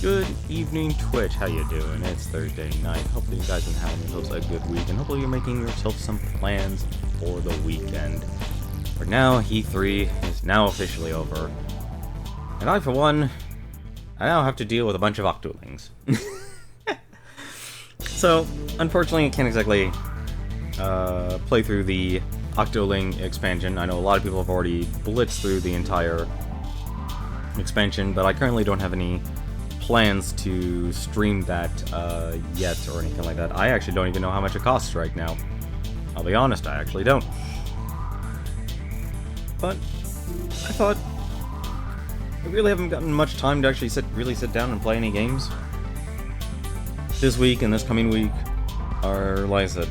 Good evening, Twitch. How you doing? It's Thursday night. Hopefully you guys are having yourselves a good week, and hopefully you're making yourself some plans for the weekend. For now, E3 is now officially over, and I, for one, I now have to deal with a bunch of Octolings. So, unfortunately, I can't exactly play through the Octoling expansion. I know a lot of people have already blitzed through the entire expansion, but I currently don't have any plans to stream that yet or anything like that. I actually don't even know how much it costs right now. I'll be honest, I actually don't. But I thought I really haven't gotten much time to actually sit down and play any games this week and this coming week. Or like I said,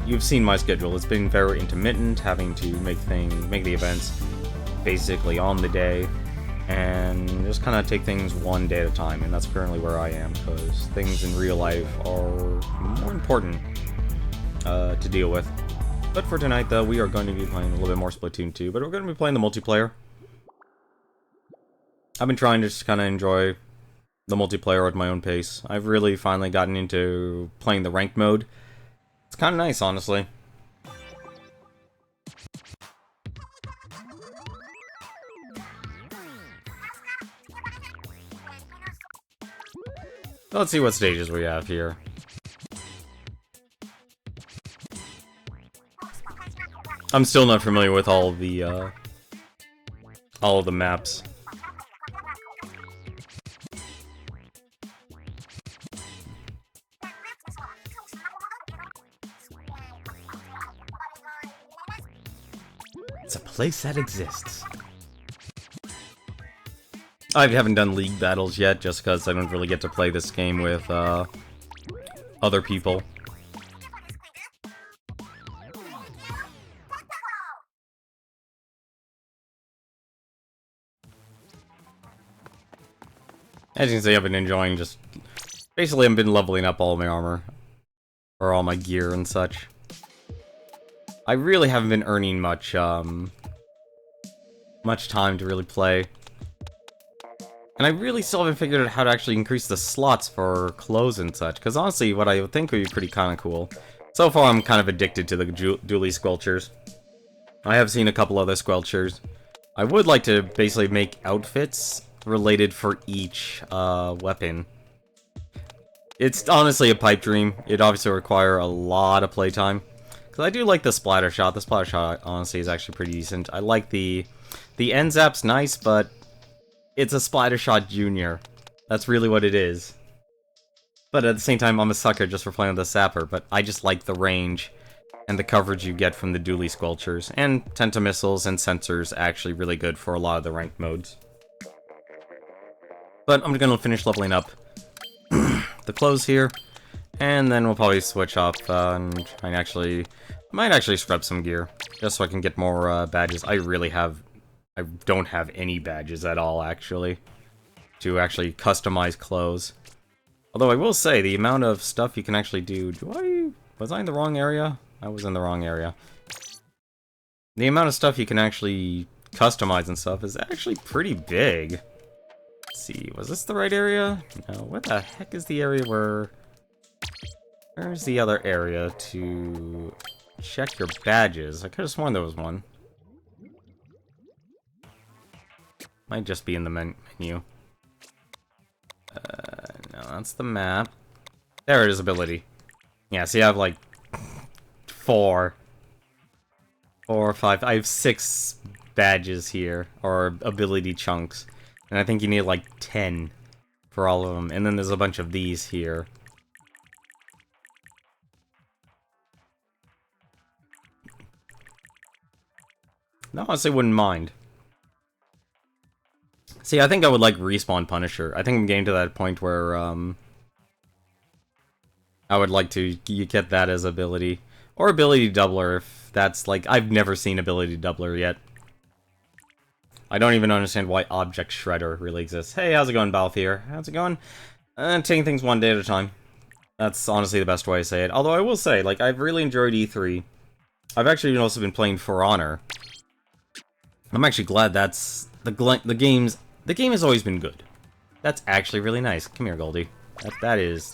you've seen my schedule. It's been very intermittent, having to make the events basically on the day, and just kind of take things one day at a time, and that's currently where I am, because things in real life are more important to deal with. But for tonight, though, we are going to be playing a little bit more Splatoon 2, but we're going to be playing the multiplayer. I've been trying to just kind of enjoy the multiplayer at my own pace. I've really finally gotten into playing the ranked mode. It's kind of nice, honestly. Let's see what stages we have here. I'm still not familiar with all of the maps. It's a place that exists. I haven't done league battles yet, just because I don't really get to play this game with other people. As you can see, I've been enjoying basically I've been leveling up all my armor, or all my gear and such. I really haven't been earning much time to really play. And I really still haven't figured out how to actually increase the slots for clothes and such, because honestly, what I would think would be pretty kind of cool. So far, I'm kind of addicted to the dually squelchers. I have seen a couple other squelchers. I would like to basically make outfits related for each weapon. It's honestly a pipe dream. It'd obviously require a lot of playtime, because I do like the splatter shot. The splatter shot, honestly, is actually pretty decent. I like the end zap's nice, but it's a Splattershot Junior. That's really what it is. But at the same time, I'm a sucker just for playing with the Sapper, but I just like the range and the coverage you get from the dually squelchers. And Tentamissiles and Sensors actually really good for a lot of the ranked modes. But I'm gonna finish leveling up the clothes here, and then we'll probably switch off and try and might actually scrub some gear, just so I can get more badges. I don't have any badges at all, actually, to actually customize clothes. Although I will say, the amount of stuff you can actually do... Was I in the wrong area? I was in the wrong area. The amount of stuff you can actually customize and stuff is actually pretty big. Let's see, was this the right area? No, what the heck is the area where... Where's the other area to check your badges? I could have sworn there was one. Might just be in the menu. No, that's the map. There it is, ability. Yeah, see, I have like 4 or 5. I have 6 badges here, or ability chunks. And I think you need like 10 for all of them. And then there's a bunch of these here. No, honestly, wouldn't mind. See, I think I would like Respawn Punisher. I think I'm getting to that point where, I would like to get that as ability. Or Ability Doubler, if that's like... I've never seen Ability Doubler yet. I don't even understand why Object Shredder really exists. Hey, how's it going, Balthier? How's it going? Taking things one day at a time. That's honestly the best way to say it. Although I will say, like, I've really enjoyed E3. I've actually also been playing For Honor. I'm actually glad that's... The game has always been good. That's actually really nice. Come here, Goldie. That is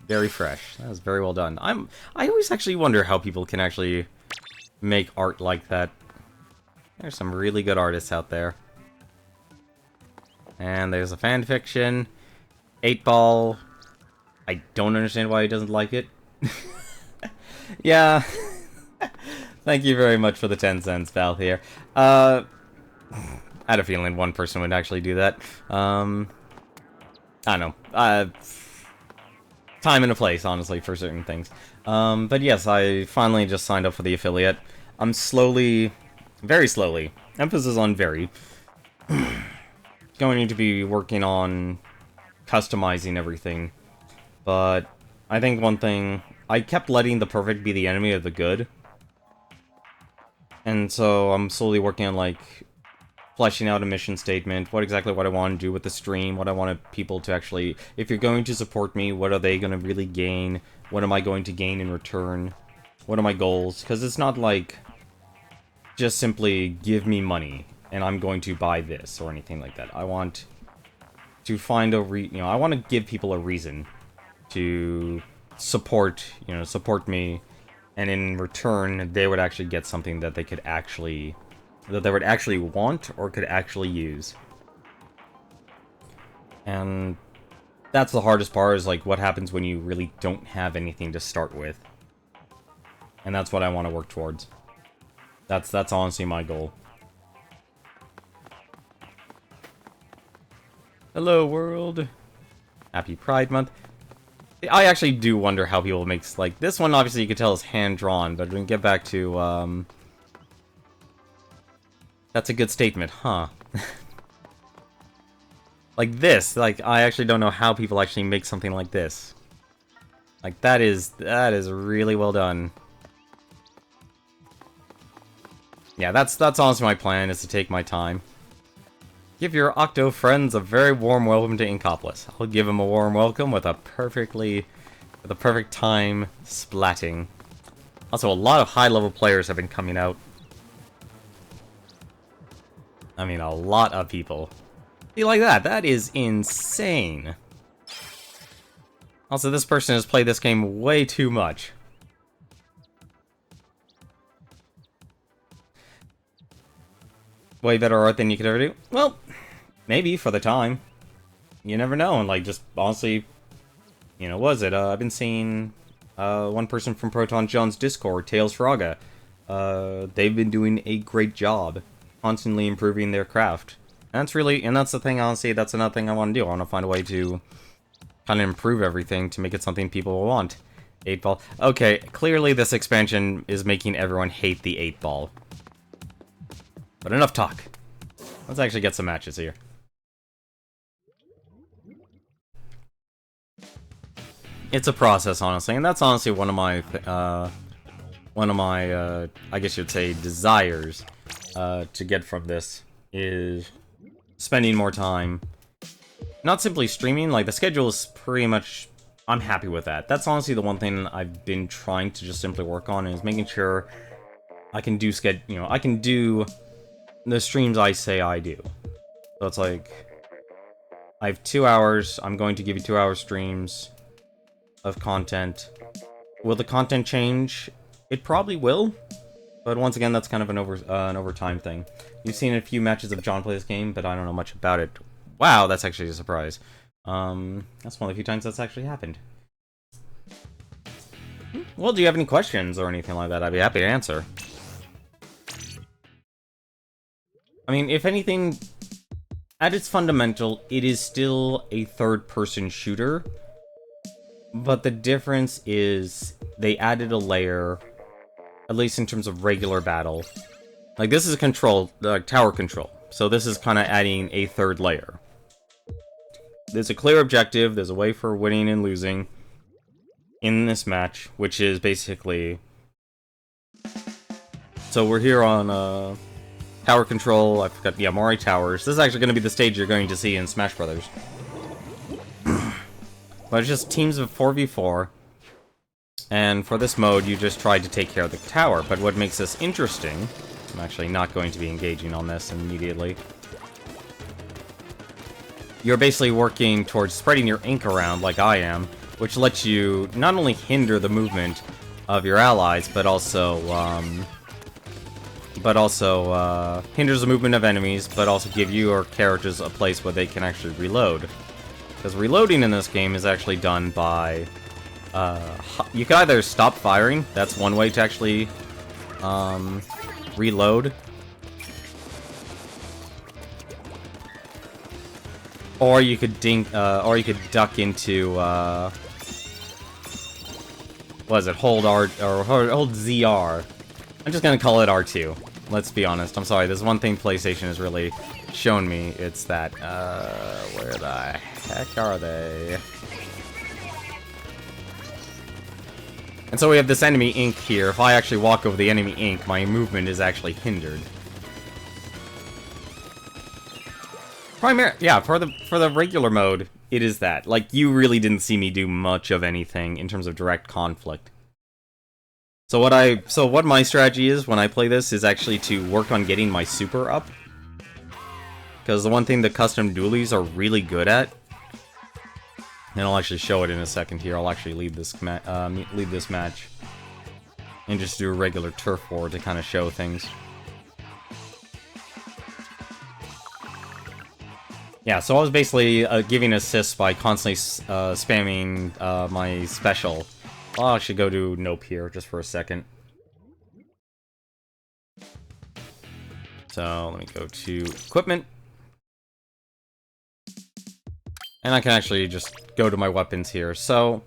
very fresh. That is very well done. I always actually wonder how people can actually make art like that. There's some really good artists out there. And there's a fan fiction. 8-Ball. I don't understand why he doesn't like it. Yeah. Thank you very much for the 10 cents, Val, here. I had a feeling one person would actually do that. I don't know. Time and a place, honestly, for certain things. But yes, I finally just signed up for the affiliate. I'm slowly, very slowly, emphasis on very, going to be working on customizing everything. But I think one thing, I kept letting the perfect be the enemy of the good. And so I'm slowly working on, like, fleshing out a mission statement, what I want to do with the stream, what I want people to actually, if you're going to support me, what are they going to really gain, what am I going to gain in return, what are my goals, because it's not like, just simply give me money, and I'm going to buy this, or anything like that. I want to find a I want to give people a reason to support, support me, and in return, they would actually get something that they could actually, that they would actually want, or could actually use. And that's the hardest part, is like, what happens when you really don't have anything to start with. And that's what I want to work towards. That's honestly my goal. Hello, world. Happy Pride Month. I actually do wonder how people make, like, this one obviously you can tell is hand-drawn, but when we get back to, that's a good statement, huh? Like this, like, I actually don't know how people actually make something like this. Like, that is really well done. Yeah, that's honestly my plan, is to take my time. Give your Octo friends a very warm welcome to Inkopolis. I'll give them a warm welcome with a perfect time splatting. Also, a lot of high-level players have been coming out. I mean, a lot of people. See, like that. That is insane. Also, this person has played this game way too much. Way better art than you could ever do? Well, maybe, for the time. You never know, and, like, just, honestly, I've been seeing, one person from Proton John's Discord, Tales Fraga. They've been doing a great job, constantly improving their craft. And that's the thing, honestly, that's another thing I want to do. I want to find a way to kind of improve everything to make it something people will want. 8-Ball. Okay, clearly this expansion is making everyone hate the 8-Ball. But enough talk. Let's actually get some matches here. It's a process, honestly, and that's honestly one of my, I guess you'd say, desires, to get from this, is spending more time. Not simply streaming, like, the schedule is pretty much, I'm happy with that. That's honestly the one thing I've been trying to just simply work on, is making sure I can do I can do the streams I say I do. So it's like, I have 2 hours, I'm going to give you 2-hour streams of content. Will the content change? It probably will, but once again, that's kind of an overtime thing. You've seen a few matches of John play this game, but I don't know much about it. Wow, that's actually a surprise. That's one of the few times that's actually happened. Well, do you have any questions or anything like that? I'd be happy to answer. I mean, if anything, at its fundamental, it is still a third-person shooter. But the difference is, they added a layer, at least in terms of regular battle. Like, this is a control, tower control. So this is kind of adding a third layer. There's a clear objective, there's a way for winning and losing in this match, which is basically... So we're here on, tower control, I forgot, yeah, Mori Towers. This is actually going to be the stage you're going to see in Smash Brothers. But it's just teams of 4v4, and for this mode, you just try to take care of the tower. But what makes this interesting, I'm actually not going to be engaging on this immediately. you're basically working towards spreading your ink around like I am, which lets you not only hinder the movement of your allies, but also hinders the movement of enemies, but also give your characters a place where they can actually reload. Because reloading in this game is actually done by... you can either stop firing, that's one way to actually reload. Or you could duck into, what is it, hold R, or hold ZR. I'm just gonna call it R2. Let's be honest, I'm sorry, there's one thing PlayStation has really shown me, it's that, where the heck are they? And so we have this enemy ink here. If I actually walk over the enemy ink, my movement is actually hindered. Yeah, for the regular mode, it is that. Like, you really didn't see me do much of anything in terms of direct conflict. So what my strategy is when I play this is actually to work on getting my super up. Because the one thing the custom dualies are really good at, and I'll actually show it in a second here. I'll actually leave this match and just do a regular turf war to kind of show things. Yeah, so I was basically giving assists by constantly spamming my special. I'll actually go to Nope here just for a second. So let me go to equipment. And I can actually just go to my weapons here. So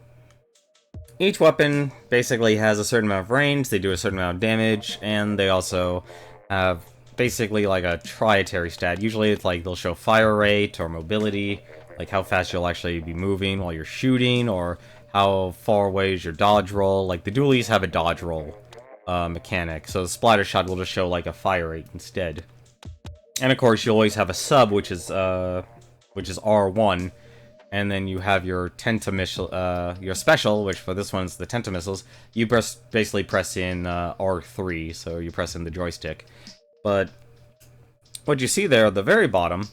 each weapon basically has a certain amount of range, they do a certain amount of damage, and they also have basically like a trietary stat. Usually it's like they'll show fire rate or mobility, like how fast you'll actually be moving while you're shooting, or how far away is your dodge roll. Like the dualies have a dodge roll mechanic, so the splatter shot will just show like a fire rate instead. And of course you always have a sub, which is R1, and then you have your tentamissile, your special, which for this one's the tentamissiles. You basically press in R3, so you press in the joystick. But what you see there at the very bottom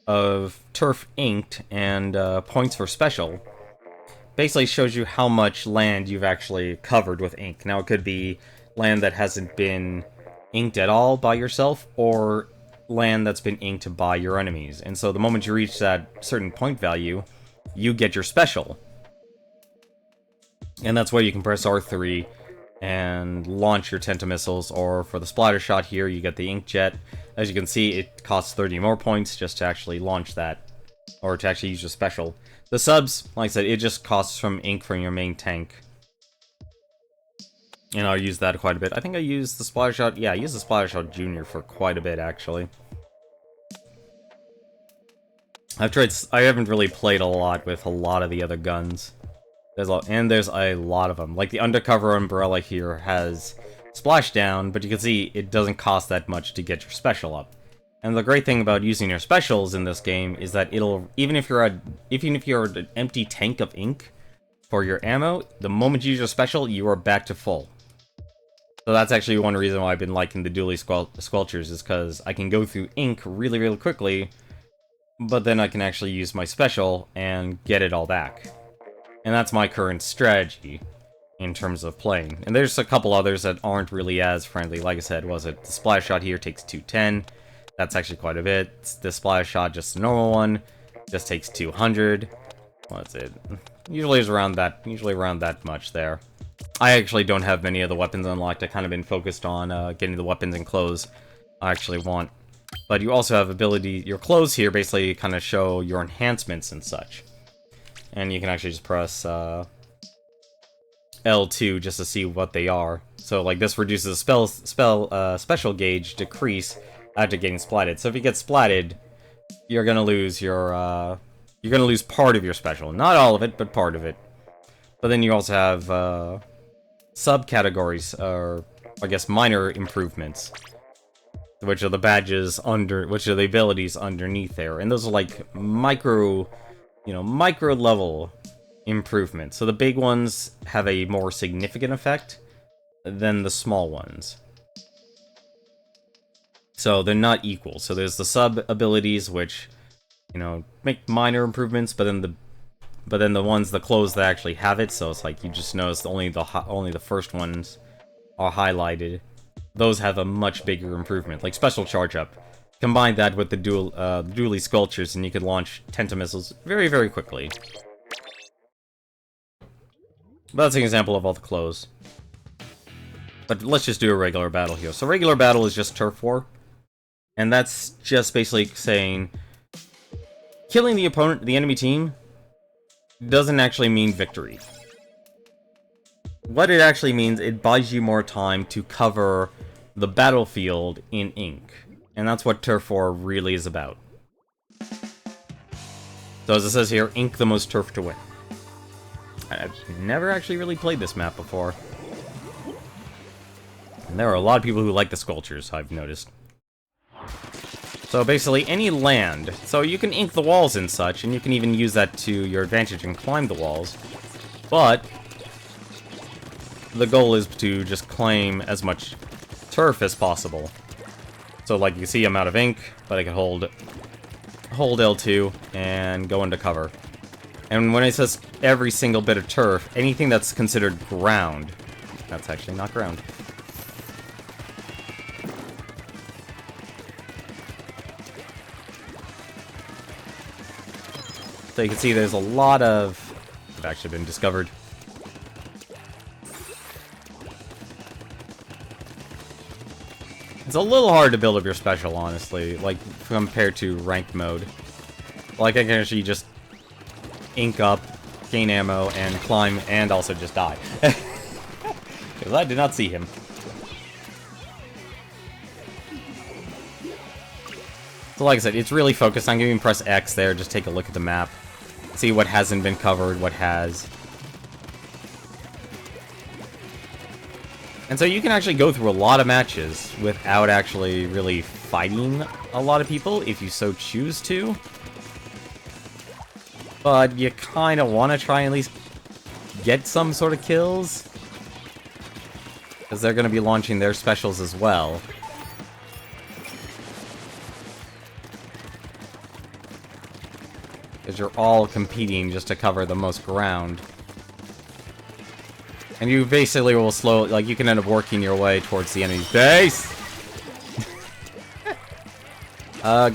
of Turf Inked and points for special basically shows you how much land you've actually covered with ink. Now it could be land that hasn't been inked at all by yourself, or land that's been inked by your enemies. And so the moment you reach that certain point value, you get your special. And that's where you can press R3 and launch your tentamissiles, or for the splatter shot here, you get the inkjet. As you can see, it costs 30 more points just to actually launch that, or to actually use your special. The subs, like I said, it just costs from ink from your main tank. And I'll use that quite a bit. I think I used the splatter shot, yeah, I used the splatter shot junior for quite a bit, actually. I haven't really played a lot with a lot of the other guns. There's a lot of them. Like the undercover umbrella here has splashdown, but you can see it doesn't cost that much to get your special up. And the great thing about using your specials in this game is that it'll, even if you're an empty tank of ink for your ammo, the moment you use your special, you are back to full. So that's actually one reason why I've been liking the dually squelchers, is because I can go through ink really, really quickly, but then I can actually use my special and get it all back. And that's my current strategy in terms of playing. And there's a couple others that aren't really as friendly. Like I said, the splash shot here takes 210. That's actually quite a bit. The splash shot, just the normal one, just takes 200. What's it? Usually around that much there. I actually don't have many of the weapons unlocked. I've kind of been focused on getting the weapons and clothes I actually want. But you also have your clothes here basically kind of show your enhancements and such. And you can actually just press L2 just to see what they are. So like this reduces special gauge decrease after getting splatted. So if you get splatted, you're gonna lose part of your special. Not all of it, but part of it. But then you also have subcategories, or I guess minor improvements, which are the badges which are the abilities underneath there. And those are like micro level improvements. So the big ones have a more significant effect than the small ones. So they're not equal. So there's the sub abilities, which you know, make minor improvements, but then the clothes that actually have it, so it's like you just notice only the first ones are highlighted. Those have a much bigger improvement, like special charge up. Combine that with the dually sculptures, and you could launch Tenta missiles very, very quickly. But that's an example of all the clothes. But let's just do a regular battle here. So regular battle is just turf war. And that's just basically saying killing the opponent, the enemy team, doesn't actually mean victory. What it actually means, it buys you more time to cover the battlefield in ink. And that's what turf war really is about. So as it says here, ink the most turf to win. I've never actually really played this map before. And there are a lot of people who like the sculptures, I've noticed. So basically, any land. So you can ink the walls and such, and you can even use that to your advantage and climb the walls. But the goal is to just claim as much turf as possible. So like you can see, I'm out of ink, but I can hold L2 and go into cover. And when it says every single bit of turf, anything that's considered ground, that's actually not ground. So you can see there's a lot of... have actually been discovered. It's a little hard to build up your special, honestly, like, compared to ranked mode. Like, I can actually just ink up, gain ammo, and climb, and also just die. Because I did not see him. So like I said, it's really focused on giving press X there, just take a look at the map. See what hasn't been covered, what has. And so you can actually go through a lot of matches without actually really fighting a lot of people, if you so choose to. But you kind of want to try and at least get some sort of kills. Because they're going to be launching their specials as well. Because you're all competing just to cover the most ground. And you basically will like, you can end up working your way towards the enemy's base!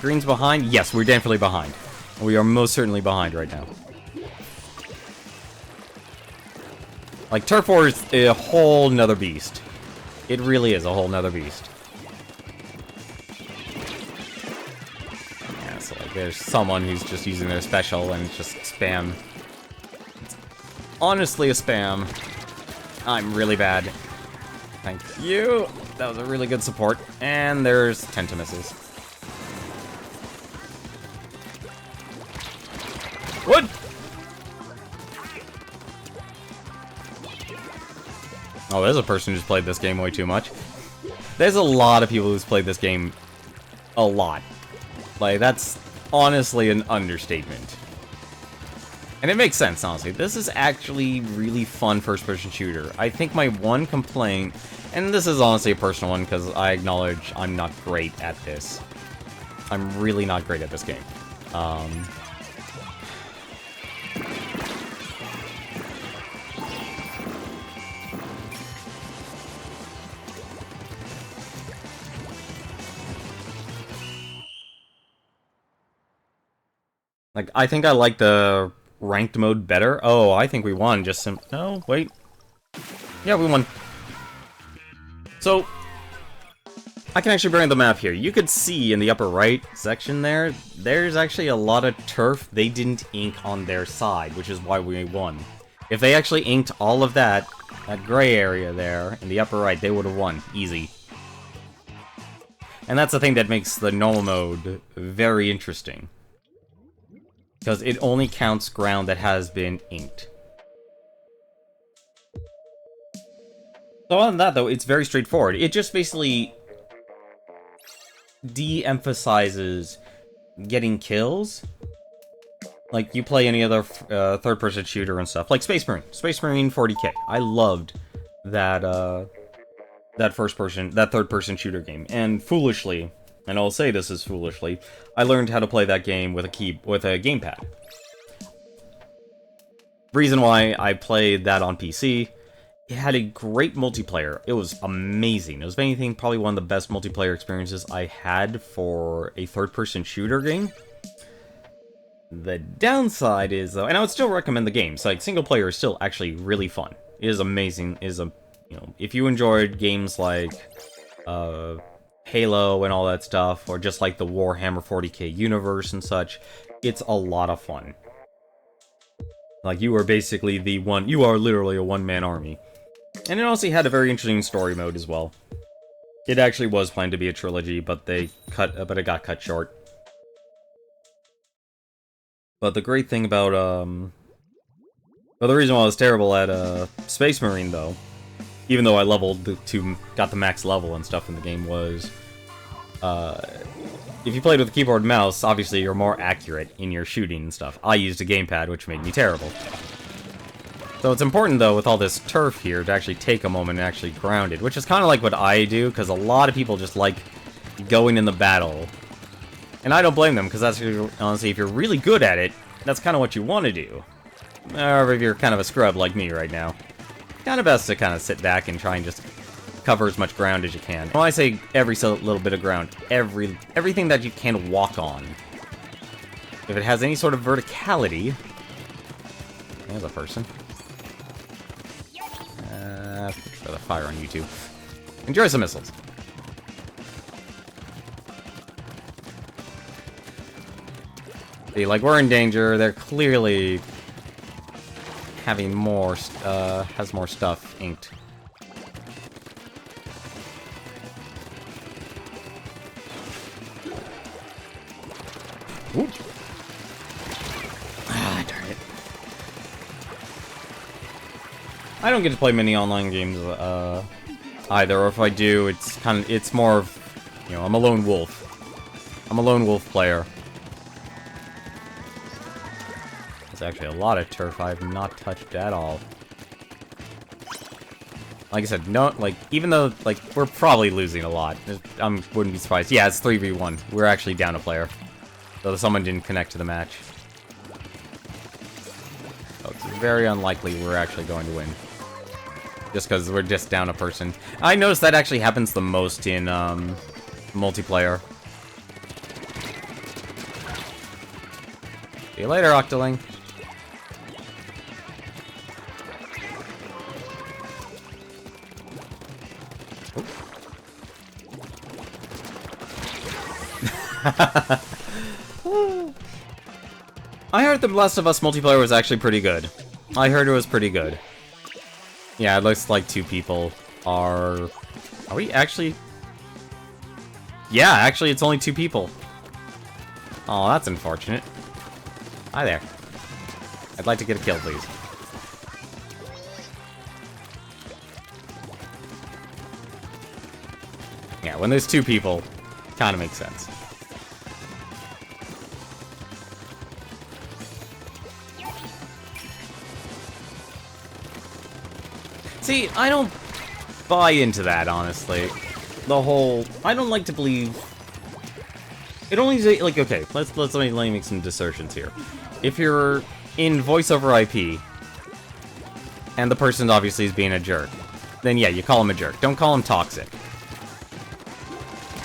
Green's behind? Yes, we're definitely behind. We are most certainly behind right now. Like, Turf War is a whole nother beast. It really is a whole nother beast. Yeah, so like, there's someone who's just using their special and just spam. It's honestly a spam. I'm really bad. Thank you. That was a really good support. And there's Tenta missiles. What? Oh, there's a person who's played this game way too much. There's a lot of people who's played this game a lot. Like, that's honestly an understatement. And it makes sense, honestly. This is actually really fun first-person shooter. I think my one complaint, and this is honestly a personal one, because I acknowledge I'm not great at this. I'm really not great at this game. Like, I think I like the ranked mode better. Oh, I think we won. Just no, wait. Yeah, we won. So, I can actually bring the map here. You could see in the upper right section there, there's actually a lot of turf they didn't ink on their side, which is why we won. If they actually inked all of that gray area there in the upper right, they would have won. Easy. And that's the thing that makes the normal mode very interesting. Because it only counts ground that has been inked. So other than that, though, it's very straightforward. It just basically de-emphasizes getting kills. Like, you play any other third-person shooter and stuff. Like Space Marine. Space Marine 40k. I loved that, that third-person shooter game. And foolishly, and I'll say this as foolishly, I learned how to play that game with a gamepad. Reason why I played that on PC, it had a great multiplayer. It was amazing. It was, if anything, probably one of the best multiplayer experiences I had for a third-person shooter game. The downside is, though, and I would still recommend the game. So, like, single player is still actually really fun. It is amazing. It is you know, if you enjoyed games like Halo and all that stuff, or just like the Warhammer 40k universe and such, it's a lot of fun. Like, you are basically you are literally a one-man army. And it also had a very interesting story mode as well. It actually was planned to be a trilogy, but it got cut short. But the great thing about, well, the reason why I was terrible at, Space Marine, though, even though I got the max level and stuff in the game, was, if you played with a keyboard and mouse, obviously you're more accurate in your shooting and stuff. I used a gamepad, which made me terrible. So it's important, though, with all this turf here, to actually take a moment and actually ground it, which is kind of like what I do, because a lot of people just like going in the battle. And I don't blame them, because that's, honestly, if you're really good at it, that's kind of what you want to do. Or if you're kind of a scrub like me right now, kind of best to kind of sit back and try and just cover as much ground as you can. When I say every little bit of ground, everything that you can walk on. If it has any sort of verticality... There's a person. For the fire on YouTube. Enjoy some missiles. See, like, we're in danger. They're clearly having more, has more stuff inked. Ooh. Ah, darn it. I don't get to play many online games, either, or if I do, it's more of, you know, I'm a lone wolf. I'm a lone wolf player. There's actually a lot of turf I have not touched at all. Like I said, no, like, even though, like, we're probably losing a lot. I wouldn't be surprised. Yeah, it's 3v1. We're actually down a player. Though someone didn't connect to the match. So it's very unlikely we're actually going to win. Just because we're just down a person. I noticed that actually happens the most in, multiplayer. See you later, Octoling. I heard The Last of Us multiplayer was actually pretty good. I heard it was pretty good. Yeah, it looks like two people are... Are we actually... Yeah, actually it's only two people. Oh, that's unfortunate. Hi there. I'd like to get a kill, please. Yeah, when there's two people, kind of makes sense. See, I don't buy into that, honestly. The whole... I don't like to believe... It only... Like, okay, let me make some assertions here. If you're in voice over IP, and the person obviously is being a jerk, then yeah, you call him a jerk. Don't call him toxic.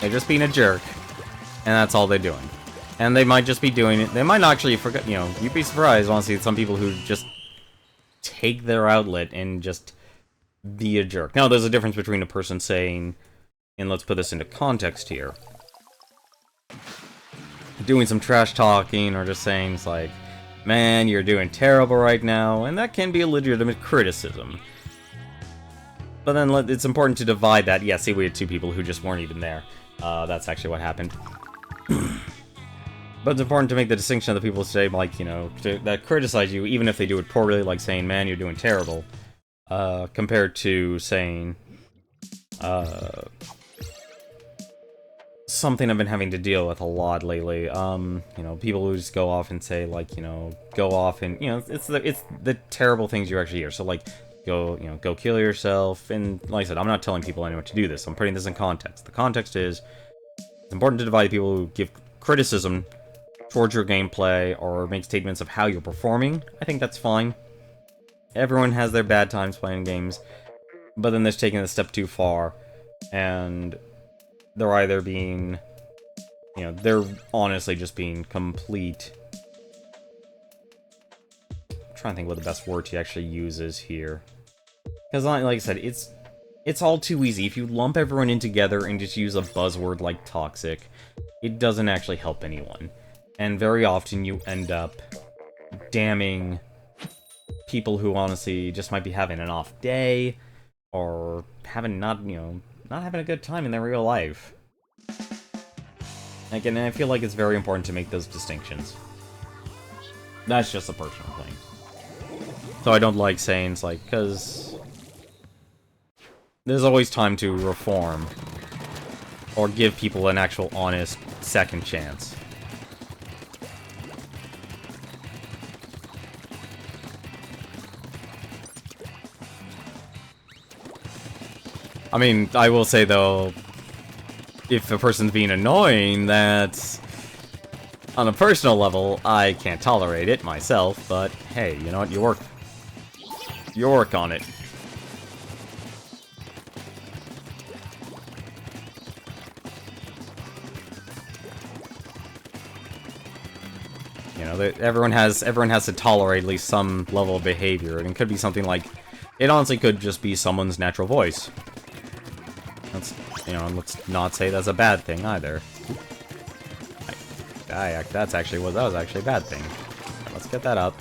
They're just being a jerk, and that's all they're doing. And they might just be doing it... They might not actually forget... You know, you'd be surprised, honestly, some people who just take their outlet and just... be a jerk. Now, there's a difference between a person saying, and let's put this into context here, doing some trash talking or just saying, it's like, man, you're doing terrible right now, and that can be a legitimate criticism. But then it's important to divide that. Yeah, see, we had two people who just weren't even there. That's actually what happened. But it's important to make the distinction of the people say, like, you know, that criticize you, even if they do it poorly, like saying, man, you're doing terrible. Compared to saying, something I've been having to deal with a lot lately. You know, people who just go off and say, like, you know, go off and, you know, it's the terrible things you actually hear. So, like, go kill yourself. And like I said, I'm not telling people anyone to do this. I'm putting this in context. The context is, it's important to divide people who give criticism towards your gameplay or make statements of how you're performing. I think that's fine. Everyone has their bad times playing games, but then there's taking it a step too far, and they're either being, you know, they're honestly just being complete. I'm trying to think what the best word he actually uses here. Because, like I said, it's all too easy. If you lump everyone in together and just use a buzzword like toxic, it doesn't actually help anyone. And very often you end up damning people who honestly just might be having an off day, or having not having a good time in their real life. Again, I feel like it's very important to make those distinctions. That's just a personal thing. So I don't like saying it's like, because there's always time to reform, or give people an actual honest second chance. I mean, I will say though, if a person's being annoying, that's on a personal level, I can't tolerate it myself, but hey, you know what, you work on it. You know, everyone has to tolerate at least some level of behavior, and it could be something like, it honestly could just be someone's natural voice. That's, you know, let's not say that's a bad thing either. That was actually a bad thing. Let's get that up.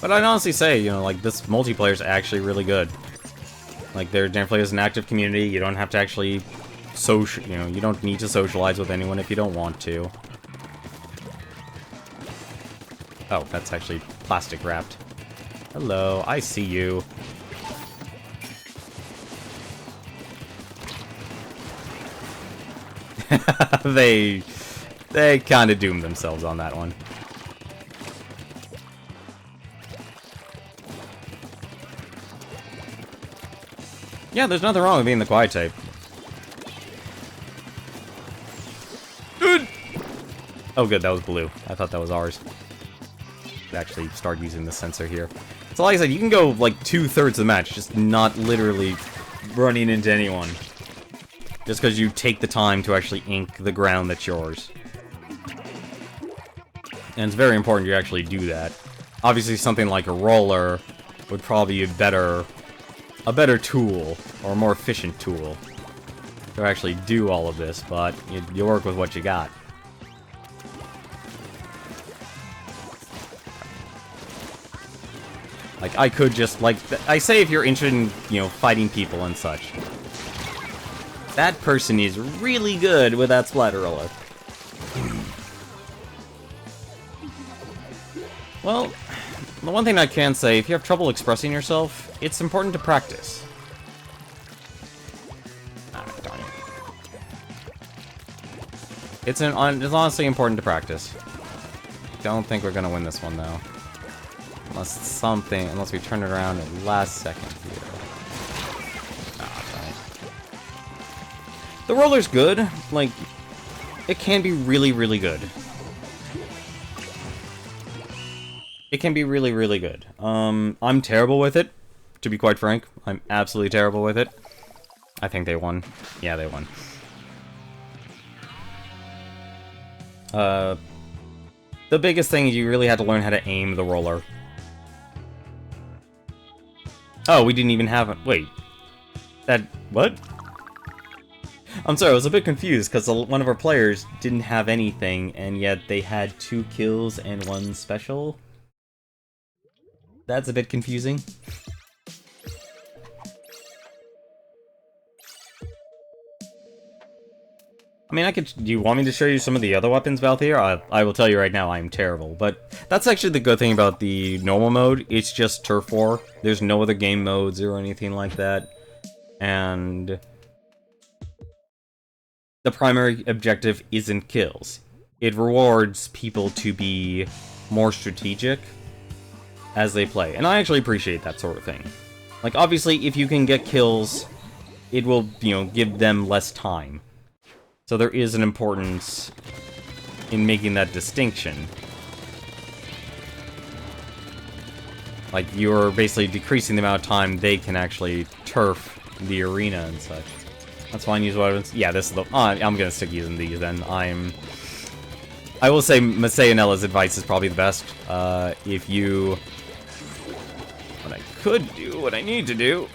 But I'd honestly say, you know, like, this multiplayer is actually really good. Like, there definitely is an active community. You don't have to actually you don't need to socialize with anyone if you don't want to. Oh, that's actually plastic wrapped. Hello, I see you. They kind of doomed themselves on that one. Yeah, there's nothing wrong with being the quiet type. Oh good, that was blue. I thought that was ours. Actually start using the sensor here. So like I said, you can go like 2/3 of the match, just not literally running into anyone. Just because you take the time to actually ink the ground that's yours. And it's very important you actually do that. Obviously something like a roller would probably be a better tool, or a more efficient tool, to actually do all of this, but you work with what you got. Like, I could just, like, I say if you're interested in, you know, fighting people and such. That person is really good with that splatter roller. Well, the one thing I can say, if you have trouble expressing yourself, it's important to practice. Ah, darn it. It's honestly important to practice. Don't think we're gonna win this one, though. Unless we turn it around at the last second here. Ah, darn it. The roller's good. Like, it can be really, really good. It can be really, really good. I'm terrible with it, to be quite frank. I'm absolutely terrible with it. I think they won. Yeah, they won. The biggest thing is you really had to learn how to aim the roller. Oh, we didn't even have it. Wait. What? I'm sorry, I was a bit confused, because one of our players didn't have anything, and yet they had 2 kills and 1 special. That's a bit confusing. I mean, do you want me to show you some of the other weapons, Valthier? I will tell you right now, I'm terrible. But that's actually the good thing about the normal mode. It's just Turf War. There's no other game modes or anything like that. And the primary objective isn't kills. It rewards people to be more strategic. as they play. And I actually appreciate that sort of thing. Like, obviously, if you can get kills, it will, you know, give them less time. So there is an importance in making that distinction. Like, you're basically decreasing the amount of time they can actually turf the arena and such. That's fine, use weapons. Yeah, this is the... I'm gonna stick using these then. I will say Masayanella's advice is probably the best. If you... What I could do, what I need to do...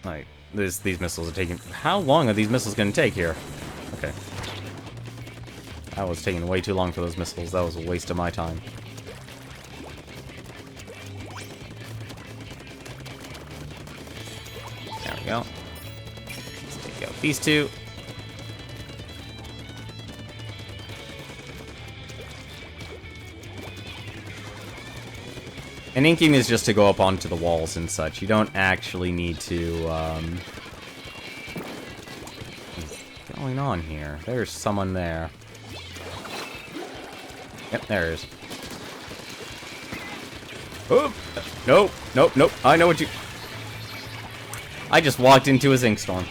Like, these missiles are taking... How long are these missiles gonna take here? Okay. That was taking way too long for those missiles. That was a waste of my time. There we go. Let's take out these two. And inking is just to go up onto the walls and such. You don't actually need to, What's going on here? There's someone there. Yep, there is. Oh! Nope, nope, nope. I know what you... I just walked into his ink storm.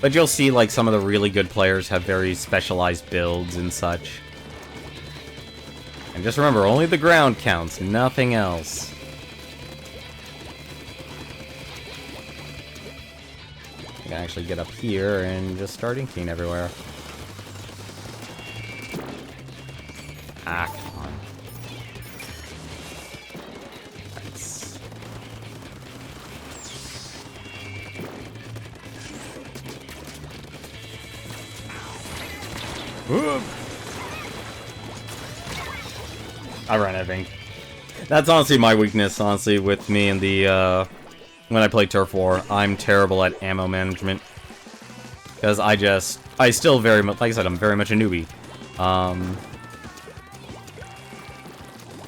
But you'll see, like, some of the really good players have very specialized builds and such. And just remember, only the ground counts, nothing else. You can actually get up here and just start inking everywhere. Ah, come on. Nice. I run everything. That's honestly my weakness, honestly, with me and the, when I play Turf War. I'm terrible at ammo management. Because I still very much, like I said, I'm very much a newbie.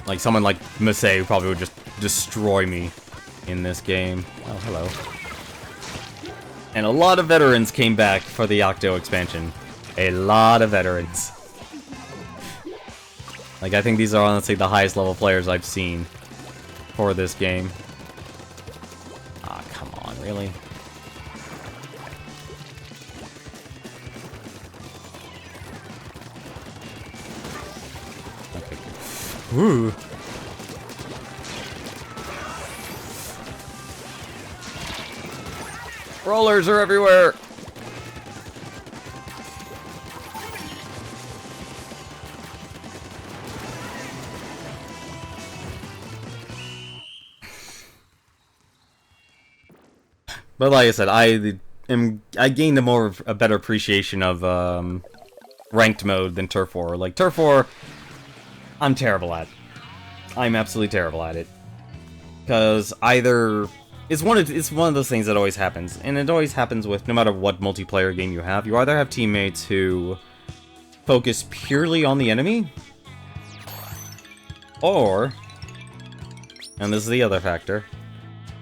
Like, someone like Masay probably would just destroy me in this game. Oh, hello. And a lot of veterans came back for the Octo expansion. A lot of veterans. Like, I think these are honestly the highest level players I've seen for this game. Ah, come on, really? Okay. Ooh. Rollers are everywhere! But like I said, I gained a better appreciation of ranked mode than Turf War. Like Turf War, I'm terrible at. I'm absolutely terrible at it. Because either it's one of those things that always happens, and it always happens with no matter what multiplayer game you have. You either have teammates who focus purely on the enemy, or, and this is the other factor.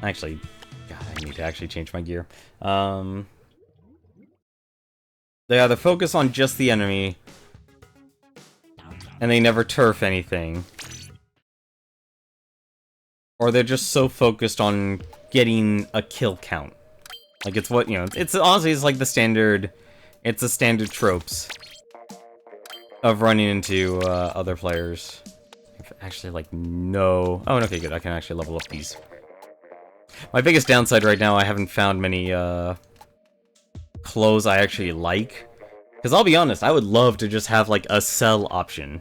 Actually, God, I need to actually change my gear. They either focus on just the enemy, and they never turf anything, or they're just so focused on getting a kill count. Like, it's what, you know, it's honestly, it's like the standard, it's the standard tropes of running into other players. Actually, like, no... Oh, okay, good, I can actually level up these. My biggest downside right now, I haven't found many clothes I actually like. Because I'll be honest, I would love to just have, like, a sell option.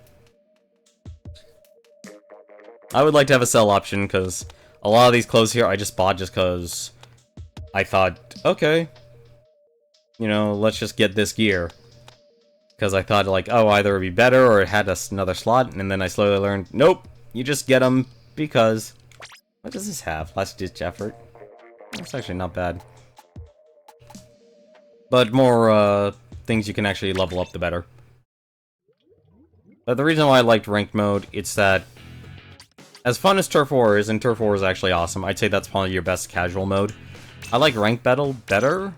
I would like to have a sell option, because a lot of these clothes here I just bought just because I thought, okay, you know, let's just get this gear. Because I thought, like, oh, either it would be better or it had another slot, and then I slowly learned, nope, you just get them because... What does this have? Last ditch effort. That's actually not bad. But more things you can actually level up, the better. But the reason why I liked ranked mode, it's that as fun as Turf War is, and Turf War is actually awesome, I'd say that's probably your best casual mode. I like ranked battle better,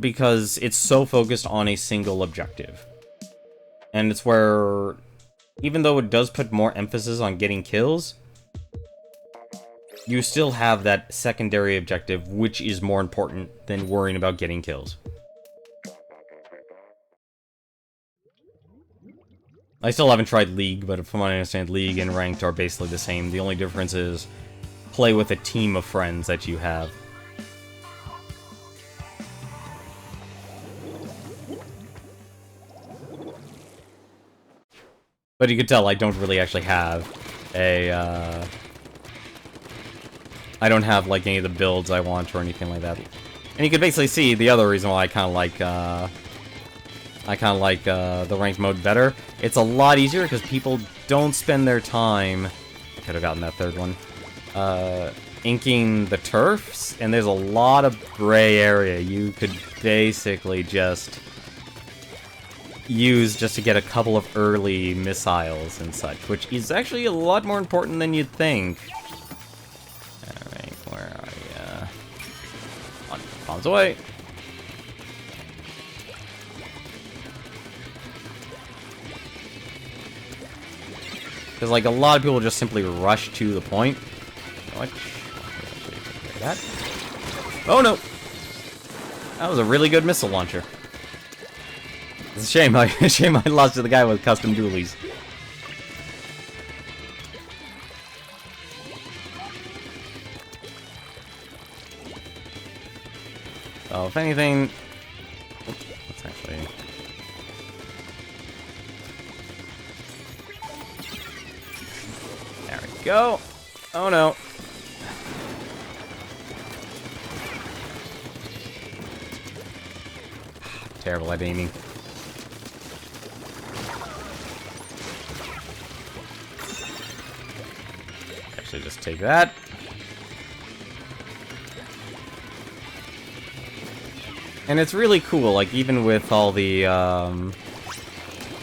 because it's so focused on a single objective. And it's where, even though it does put more emphasis on getting kills, you still have that secondary objective, which is more important than worrying about getting kills. I still haven't tried League, but from what I understand, League and Ranked are basically the same. The only difference is play with a team of friends that you have. But you can tell I don't really actually have a, I don't have, like, any of the builds I want or anything like that. And you can basically see the other reason why I kind of like, the ranked mode better. It's a lot easier because people don't spend their time... I could have gotten that third one. Inking the turfs, and there's a lot of gray area you could basically just use just to get a couple of early missiles and such, which is actually a lot more important than you'd think. Alright, where are you? On, bombs away! Because, like, a lot of people just simply rush to the point. What? That? Oh, no! That was a really good missile launcher. It's a shame. I lost to the guy with custom dualies. So, if anything... Let's actually... There we go. Oh no. Terrible at aiming. Actually, just take that. And it's really cool, like, even with all the,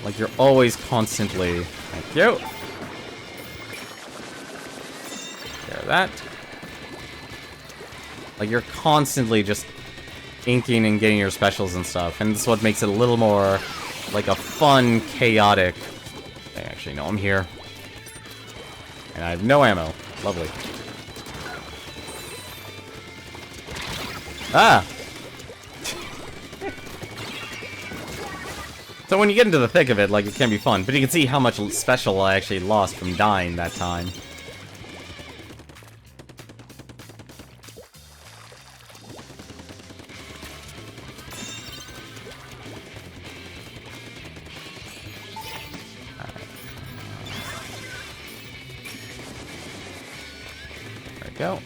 like, you're always constantly... Thank you! That. Like, you're constantly just inking and getting your specials and stuff, and this is what makes it a little more like a fun, chaotic... Actually, no, I'm here. And I have no ammo. Lovely. Ah! So when you get into the thick of it, like, it can be fun, but you can see how much special I actually lost from dying that time. Go.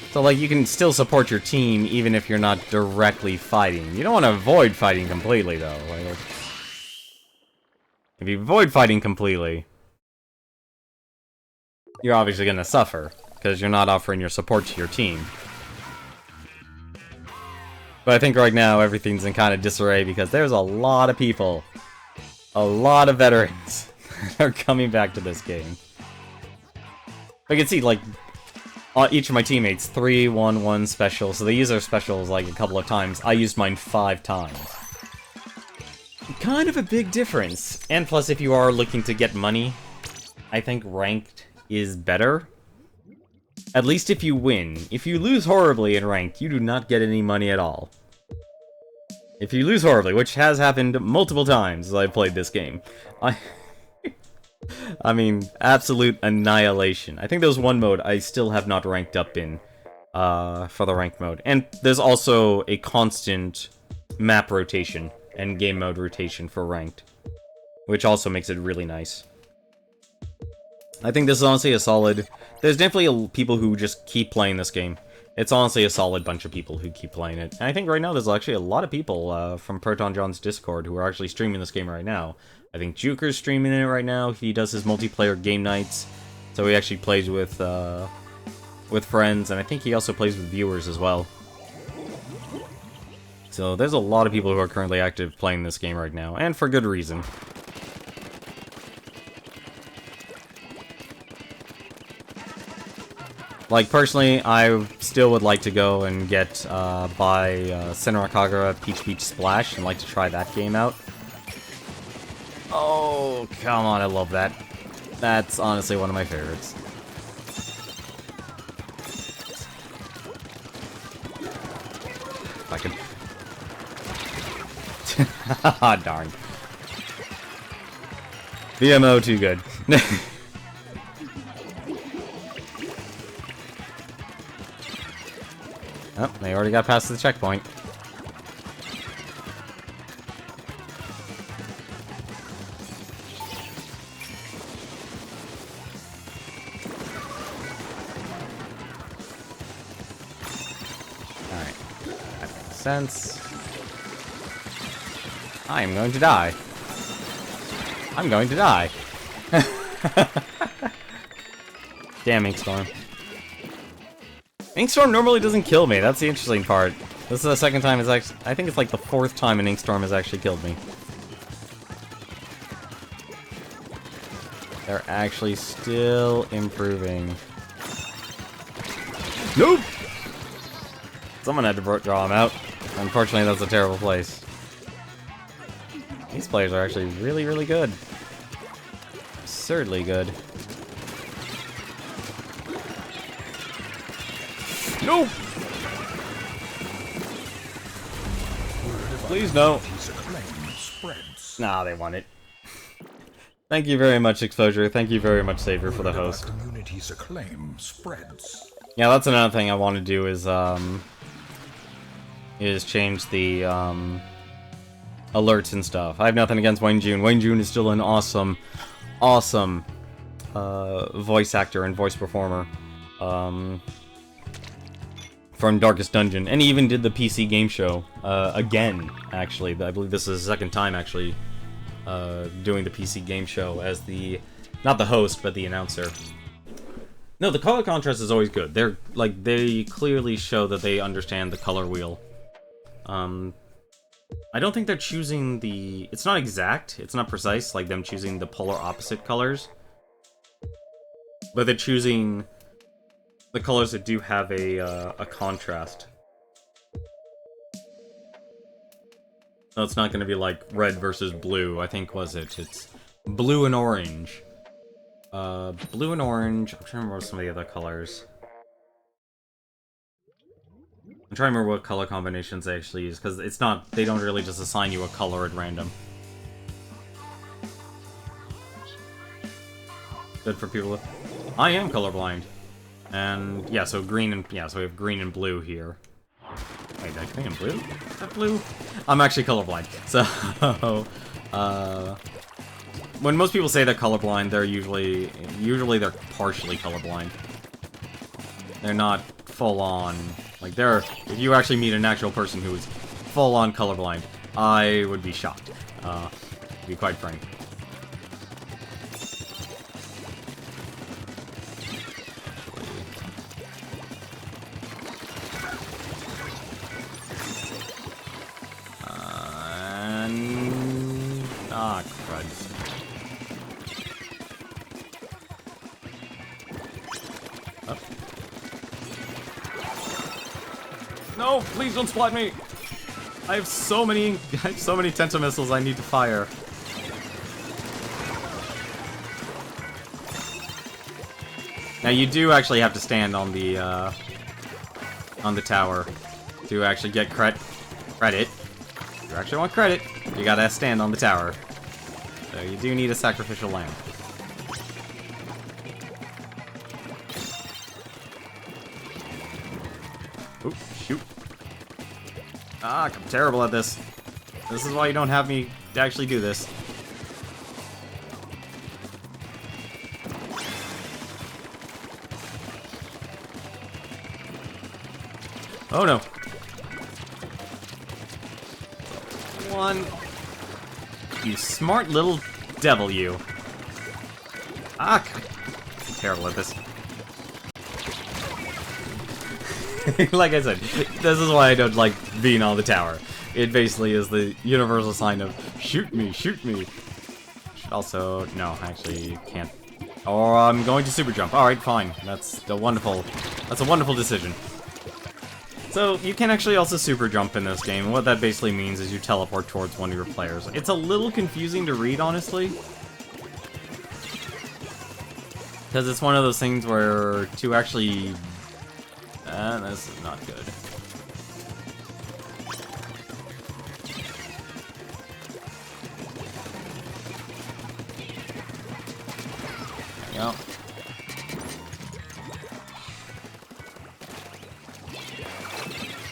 So, like, you can still support your team even if you're not directly fighting. You don't want to avoid fighting completely, though. Like, if you avoid fighting completely, you're obviously going to suffer, because you're not offering your support to your team. But I think right now everything's in kind of disarray because there's a lot of people, a lot of veterans that are coming back to this game. I can see, like, each of my teammates, 3, 1, 1 special, so they use their specials, like, a couple of times. I used mine 5 times. Kind of a big difference. And plus, if you are looking to get money, I think Ranked is better. At least if you win. If you lose horribly in Ranked, you do not get any money at all. If you lose horribly, which has happened multiple times as I've played this game, I mean, absolute annihilation. I think there's one mode I still have not ranked up in, for the ranked mode. And there's also a constant map rotation and game mode rotation for ranked, which also makes it really nice. I think this is honestly a solid... There's definitely people who just keep playing this game. It's honestly a solid bunch of people who keep playing it. And I think right now there's actually a lot of people from Proton John's Discord who are actually streaming this game right now. I think Juker's streaming it right now. He does his multiplayer game nights, so he actually plays with friends, and I think he also plays with viewers as well. So there's a lot of people who are currently active playing this game right now, and for good reason. Like, personally, I still would like to go and get, buy, Senran Kagura Peach Peach Splash and like to try that game out. Oh, come on, I love that. That's honestly one of my favorites. If I can... Ah, darn. VMO too good. Oh, they already got past the checkpoint. Alright. That makes sense. I am going to die. I'm going to die. Damn Inkstorm. Inkstorm normally doesn't kill me, that's the interesting part. This is the second time it's actually... I think it's like the 4th time an Inkstorm has actually killed me. They're actually still improving. Nope! Someone had to draw him out. Unfortunately, that's a terrible place. These players are actually really, really good. Absurdly good. No! Please no. Nah, they want it. Thank you very much, Exposure. Thank you very much, Savior, for the host. Community's acclaim spreads. Yeah, that's another thing I want to do is change the alerts and stuff. I have nothing against Wayne June. Wayne June is still an awesome voice actor and voice performer. From Darkest Dungeon, and he even did the PC game show again. Actually, I believe this is the second time actually doing the PC game show as the not the host but the announcer. No, the color contrast is always good. They're like they clearly show that they understand the color wheel. I don't think they're choosing the. It's not exact. It's not precise like them choosing the polar opposite colors, but they're choosing the colors that do have a contrast. So it's not going to be like red versus blue, I think, was it? It's blue and orange. Blue and orange. I'm trying to remember some of the other colors. I'm trying to remember what color combinations they actually use, because it's not, they don't really just assign you a color at random. Good for people with... I am colorblind. And, yeah, so green and... Yeah, so we have green and blue here. Wait, did I green and blue? Is that blue? I'm actually colorblind. So, when most people say they're colorblind, they're usually they're partially colorblind. They're not full-on... Like, if you actually meet an actual person who is full-on colorblind, I would be shocked. To be quite frank. Ah, crud. Oh. No, please don't splat me! I have so many Tenta missiles I need to fire. Now you do actually have to stand on the tower to actually get credit. If you actually want credit, you gotta stand on the tower. So you do need a sacrificial lamb. Oop, shoot. Ah, I'm terrible at this. This is why you don't have me actually do this. Oh no. One. You smart little devil, you. Ah, I'm terrible at this. Like I said, this is why I don't like being on the tower. It basically is the universal sign of shoot me, shoot me. Also, no, actually, you can't Or I'm going to super jump. Alright, fine. That's a wonderful decision. So, you can actually also super jump in this game, and what that basically means is you teleport towards one of your players. It's a little confusing to read, honestly. Because it's one of those things where to actually... this is not good. There we go.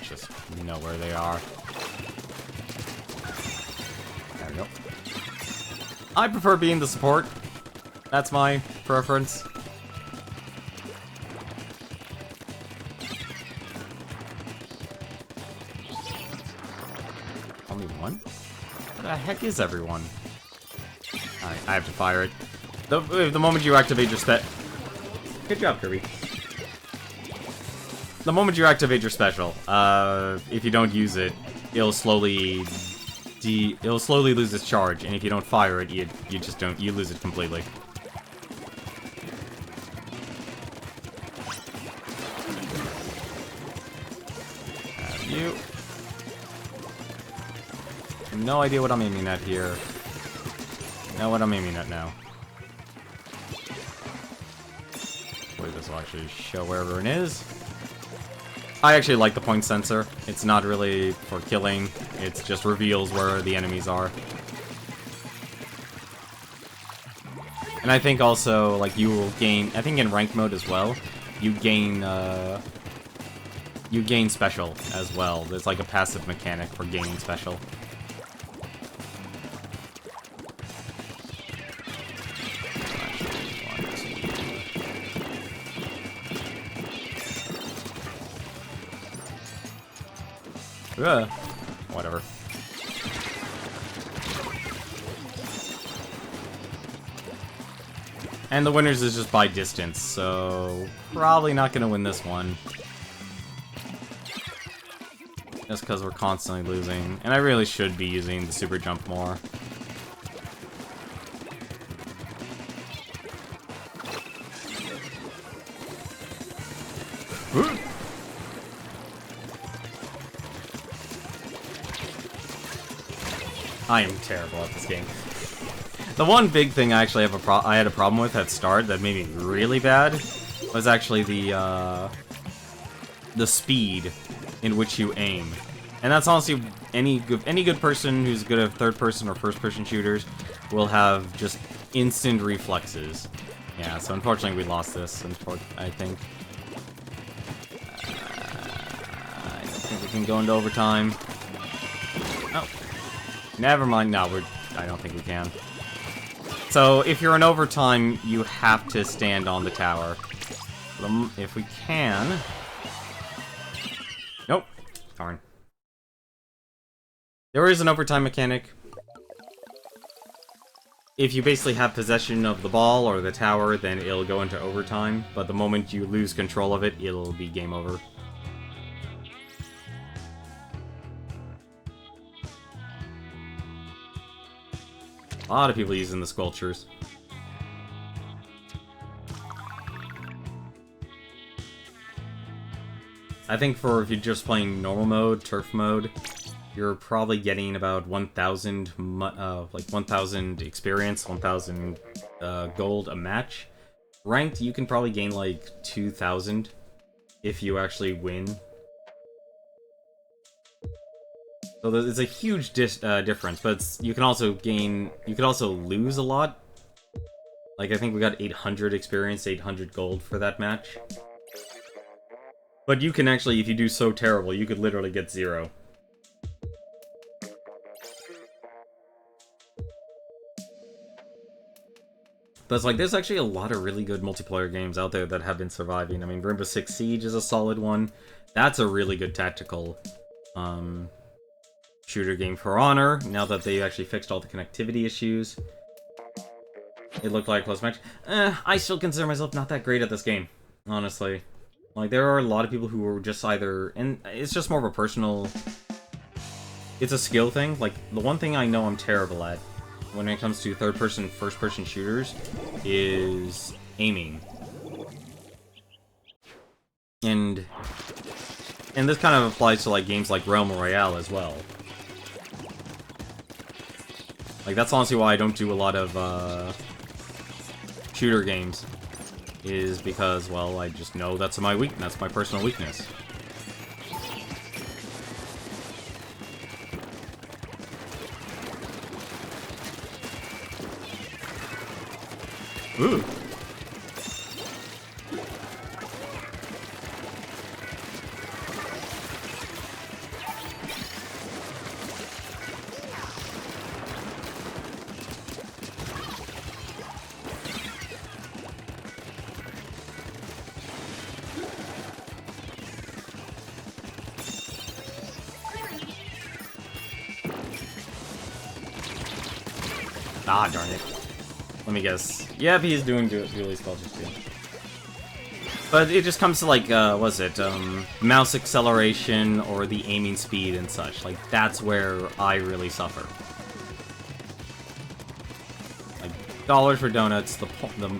Just know where they are. There we go. I prefer being the support. That's my preference. Only one? What the heck is everyone? Alright, I have to fire it. The moment you activate your Good job, Kirby. The moment you activate your special, if you don't use it, it'll slowly lose its charge, and if you don't fire it, you just don't, you lose it completely. Have you? No idea what I'm aiming at here. Know what I'm aiming at now. Wait, this will actually show where everyone is. I actually like the point sensor. It's not really for killing, it just reveals where the enemies are. And I think also, like, you will gain, I think in rank mode as well, you gain special as well. There's like a passive mechanic for gaining special. Whatever. And the winners is just by distance, so probably not gonna win this one. Just because we're constantly losing. And I really should be using the super jump more. I am terrible at this game. The one big thing I actually have I had a problem with at start that made me really bad was actually the speed in which you aim. And that's honestly any good person who's good at third-person or first-person shooters will have just instant reflexes. Yeah, so unfortunately we lost this, I think. I don't think we can go into overtime. Oh. Never mind, no, I don't think we can. So, if you're in overtime, you have to stand on the tower. If we can... Nope. Darn. There is an overtime mechanic. If you basically have possession of the ball or the tower, then it'll go into overtime. But the moment you lose control of it, it'll be game over. A lot of people using the sculptures. I think for if you're just playing normal mode, turf mode, you're probably getting about 1,000, like 1,000 experience, 1,000 gold a match. Ranked, you can probably gain like 2,000 if you actually win. So there's a huge difference, but you can also lose a lot. Like, I think we got 800 experience, 800 gold for that match. But you can actually, if you do so terrible, you could literally get 0. But it's like, there's actually a lot of really good multiplayer games out there that have been surviving. I mean, Rainbow Six Siege is a solid one. That's a really good tactical, shooter game. For Honor, now that they actually fixed all the connectivity issues. It looked like a close match. I still consider myself not that great at this game, honestly. Like, there are a lot of people who are just either... And it's just more of a personal... It's a skill thing. Like, the one thing I know I'm terrible at, when it comes to third-person, first-person shooters is aiming. And this kind of applies to like games like Realm Royale as well. Like that's honestly why I don't do a lot of shooter games, is because, well, I just know that's my personal weakness. Ooh. Ah, darn it. Let me guess. Yep, he's doing dually sculptures too. But it just comes to like, what's it, mouse acceleration or the aiming speed and such. Like, that's where I really suffer. Like, dollars for donuts,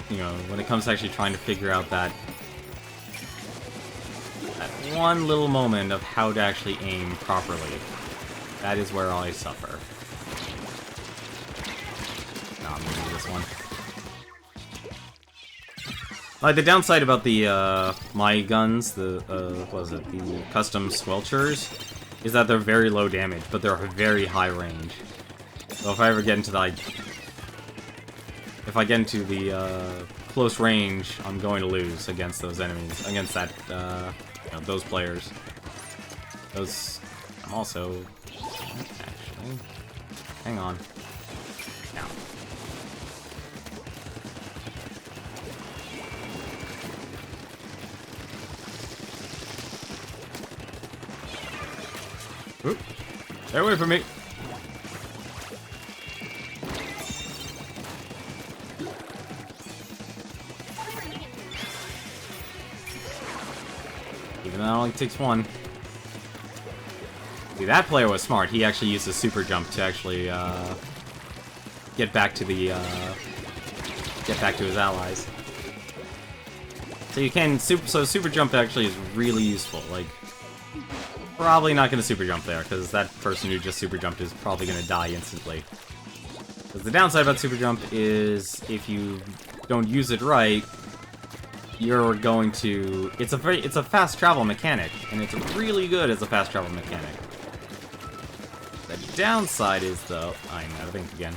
you know, when it comes to actually trying to figure out that one little moment of how to actually aim properly, that is where I suffer. No, I'm gonna do this one. Like, the downside about the, my guns, the, what is it, the custom squelchers, is that they're very low damage, but they're very high range. So if I ever get into the, if I get into the, close range, I'm going to lose against those enemies, against that, you know, those players. Those, I'm also, actually, hang on. Now. Oop. Stay away from me. Even though it only takes one. See, that player was smart. He actually used a super jump to actually get back to the his allies. So you can super jump actually is really useful. Like, probably not going to super jump there, because that person who just super jumped is probably going to die instantly. Because the downside about super jump is if you don't use it right, you're going to... It's a fast travel mechanic, and it's really good as a fast travel mechanic. The downside is, though... I'm out of ink again.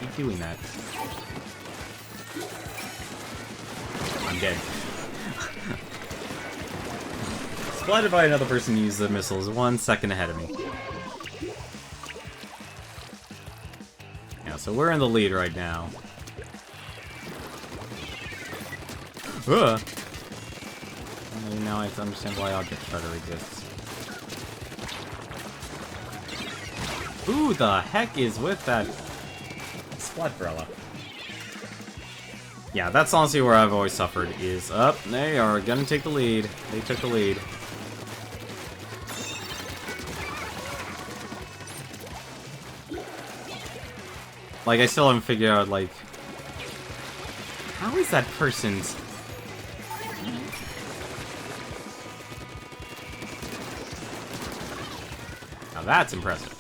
Keep doing that. I'm dead. Splattered by another person who used the missiles 1 second ahead of me. Yeah, so we're in the lead right now. Ugh. Now I have to understand why Object Shredder exists. Who the heck is with that Splatbrella? Yeah, that's honestly where I've always suffered, is up. They are gonna take the lead. They took the lead. Like, I still haven't figured out, like... How is that person's... Now that's impressive.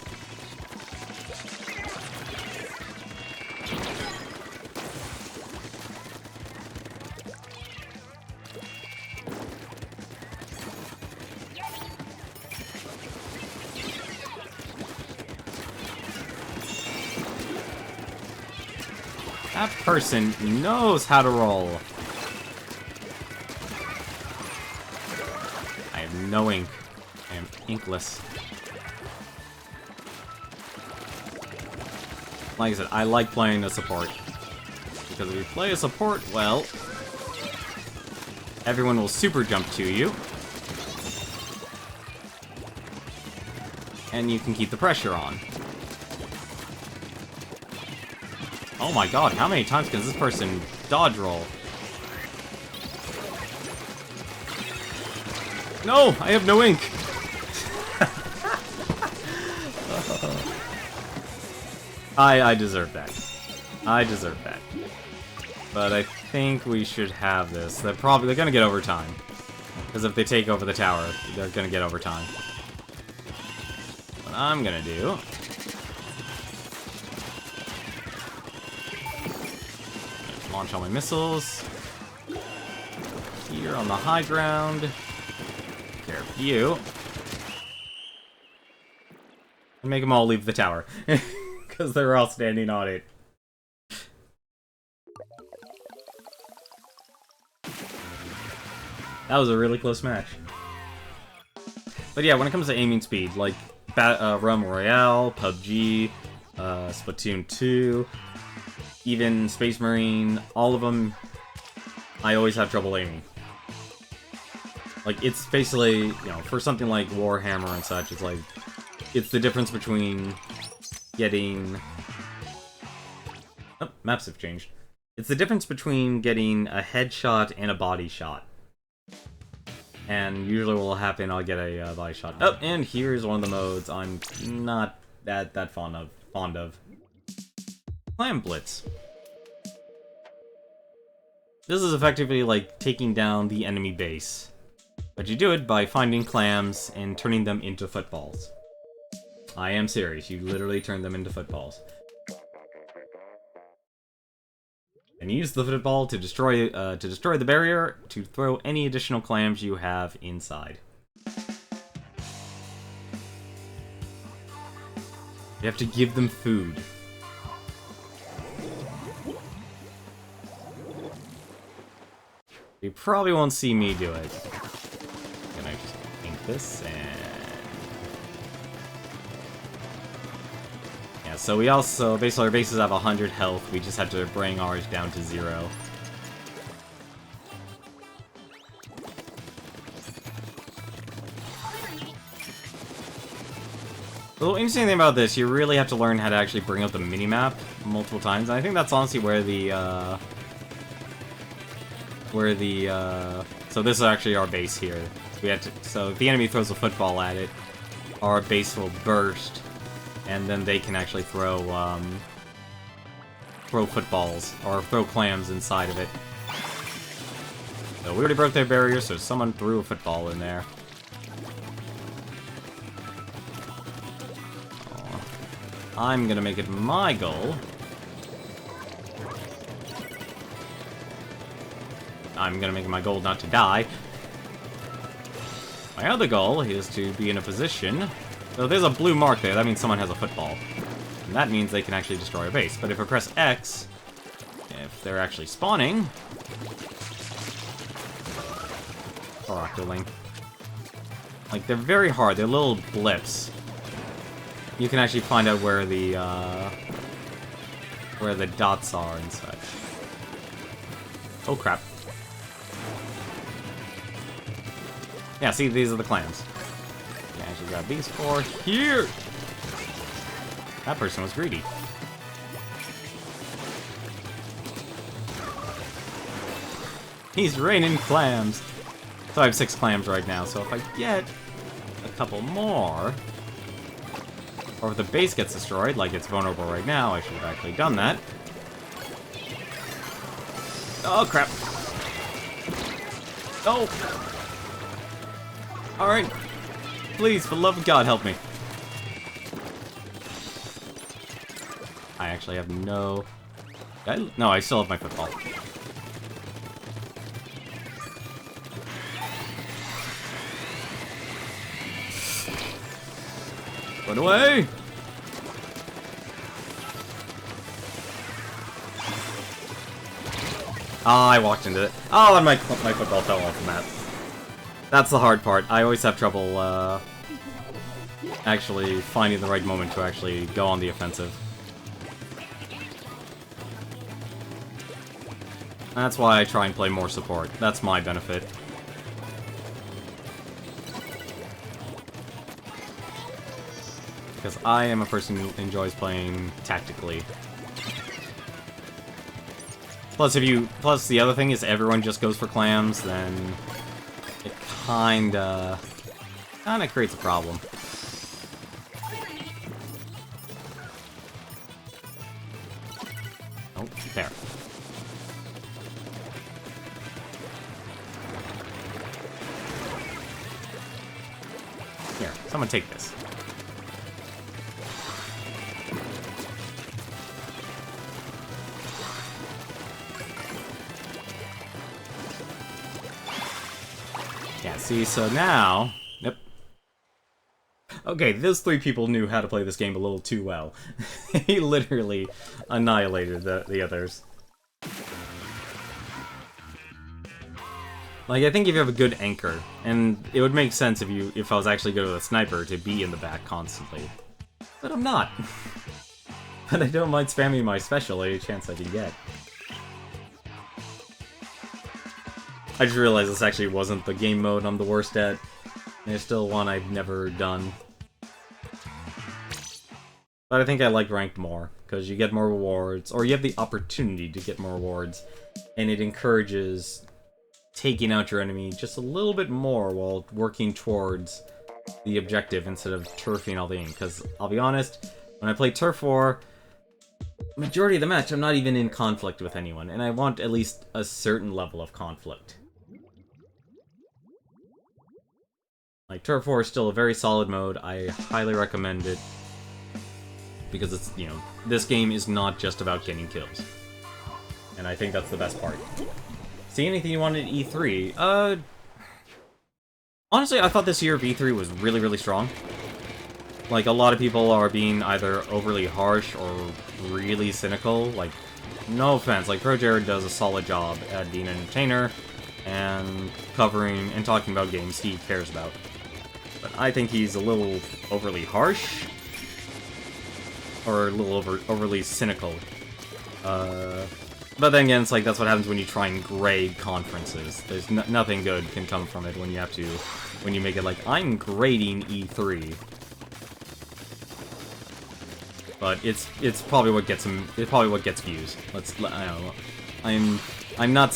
That person knows how to roll. I have no ink. I am inkless. Like I said, I like playing a support. Because if you play a support well, everyone will super jump to you. And you can keep the pressure on. Oh my god, how many times can this person dodge roll? No! I have no ink! I deserve that. I deserve that. But I think we should have this. They're gonna get overtime. Because if they take over the tower, they're gonna get overtime. What I'm gonna do... launch all my missiles. Here on the high ground. Take care of you. And make them all leave the tower. Because they're all standing on it. That was a really close match. But yeah, when it comes to aiming speed, like Realm Royale, PUBG, Splatoon 2, even Space Marine, all of them, I always have trouble aiming. Like, it's basically, you know, for something like Warhammer and such, it's like, it's the difference between getting... Oh, maps have changed. It's the difference between getting a headshot and a body shot. And usually what will happen, I'll get a body shot. Oh, and here's one of the modes I'm not that fond of. Clam Blitz. This is effectively like taking down the enemy base. But you do it by finding clams and turning them into footballs. I am serious, you literally turn them into footballs. And use the football to destroy the barrier to throw any additional clams you have inside. You have to give them food. You probably won't see me do it. I'm gonna just ink this and... yeah, so we also, basically our bases have 100 health, we just had to bring ours down to 0. The interesting thing about this, you really have to learn how to actually bring up the minimap multiple times, and I think that's honestly where so this is actually our base here. So if the enemy throws a football at it, our base will burst, and then they can actually throw footballs, or throw clams inside of it. So we already broke their barrier, so someone threw a football in there. I'm gonna make it my goal. I'm gonna make it my goal not to die. My other goal is to be in a position... so there's a blue mark there, that means someone has a football. And that means they can actually destroy a base. But if I press X, if they're actually spawning... or Octoling. Like, they're very hard, they're little blips. You can actually find out where the dots are and such. Oh crap. Yeah, see, these are the clams. You can actually grab these 4 here! That person was greedy. He's raining clams! So I have 6 clams right now, so if I get a couple more... or if the base gets destroyed, like it's vulnerable right now, I should have actually done that. Oh, crap. Oh! Alright. Please, for the love of God, help me. I actually have no... no, I still have my football. Run away! Ah, I walked into it. Oh, and my football fell off the map. That's the hard part. I always have trouble, actually finding the right moment to actually go on the offensive. That's why I try and play more support. That's my benefit. Because I am a person who enjoys playing tactically. Plus, plus the other thing is everyone just goes for clams, then it kinda creates a problem. Oh, there. Here, someone take this. Yeah, see, so now... Yep. Okay, those three people knew how to play this game a little too well. He literally annihilated the others. Like, I think if you have a good anchor, and it would make sense if I was actually good with a sniper to be in the back constantly. But I'm not. But I don't mind spamming my special any chance I can get. I just realized this actually wasn't the game mode I'm the worst at. There's still one I've never done. But I think I like ranked more, because you get more rewards, or you have the opportunity to get more rewards, and it encourages taking out your enemy just a little bit more while working towards the objective instead of turfing all the aim. Because, I'll be honest, when I play Turf War, majority of the match I'm not even in conflict with anyone, and I want at least a certain level of conflict. Like, Turf War is still a very solid mode. I highly recommend it. Because it's, you know, this game is not just about getting kills. And I think that's the best part. See anything you wanted at E3? Honestly, I thought this year of E3 was really, really strong. Like, a lot of people are being either overly harsh or really cynical. Like, no offense, like, ProJared does a solid job at being an entertainer and covering and talking about games he cares about. But I think he's a little overly harsh. Or a little overly cynical. But then again, it's like, that's what happens when you try and grade conferences. There's nothing good can come from it when you have to, when you make it like, I'm grading E3. But it's probably what gets him, it's probably what gets views. I don't know. I'm not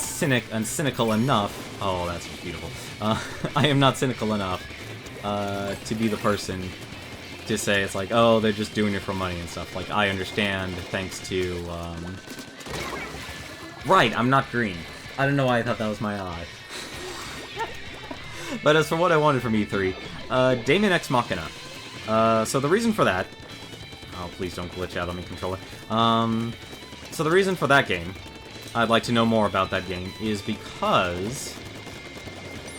cynical enough. Oh, that's beautiful. I am not cynical enough to be the person to say it's like, oh, they're just doing it for money and stuff. Like, I understand thanks to, Right, I'm not green. I don't know why I thought that was my eye. But as for what I wanted from E3, Daemon X Machina. So the reason for that... Oh, please don't glitch out on me, controller. So the reason for that game, I'd like to know more about that game, is because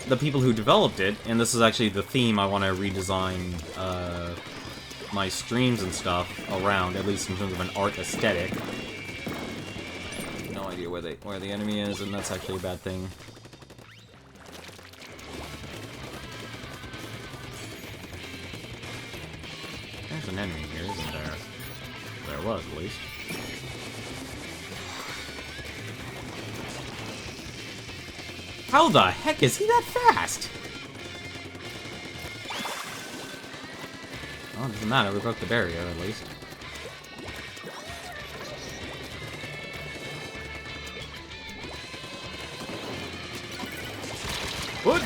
the people who developed it, and this is actually the theme I want to redesign, my streams and stuff around, at least in terms of an art aesthetic. No idea where the enemy is, and that's actually a bad thing. There's an enemy here, isn't there? There was, at least. How the heck is he that fast? Well, it doesn't matter, we broke the barrier, at least. What?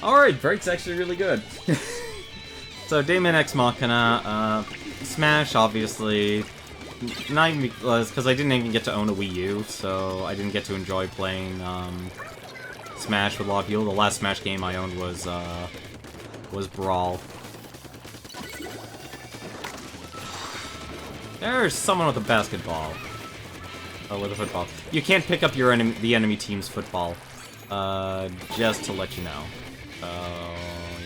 Alright, Break's actually really good. So, Daemon X Machina, Smash, obviously. Not even because I didn't even get to own a Wii U, so I didn't get to enjoy playing, Smash with a lot of people. The last Smash game I owned was Brawl. There's someone with a basketball. Oh, with a football. You can't pick up your the enemy team's football. Just to let you know. So,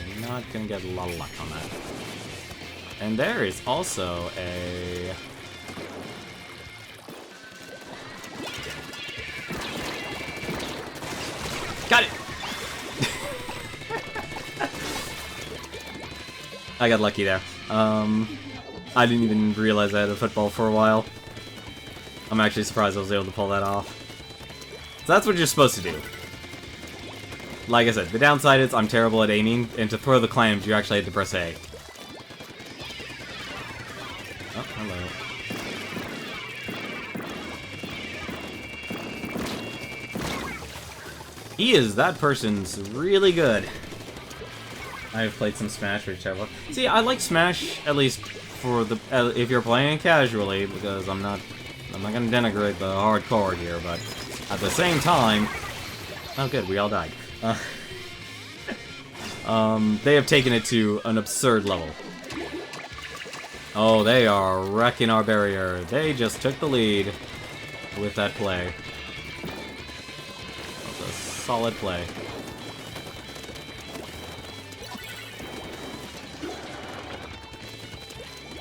you're not gonna get a lot of luck on that. And there is also a... Got it! I got lucky there. I didn't even realize I had a football for a while. I'm actually surprised I was able to pull that off. So that's what you're supposed to do. Like I said, the downside is I'm terrible at aiming, and to throw the clams, you actually have to press A. Oh, hello. That person's really good. I've played some Smash, which I love. See, I like Smash, at least for the if you're playing casually, because I'm not gonna denigrate the hardcore here, but at the same time, oh good, we all died. They have taken it to an absurd level. Oh, they are wrecking our barrier. They just took the lead with that play. That was a solid play.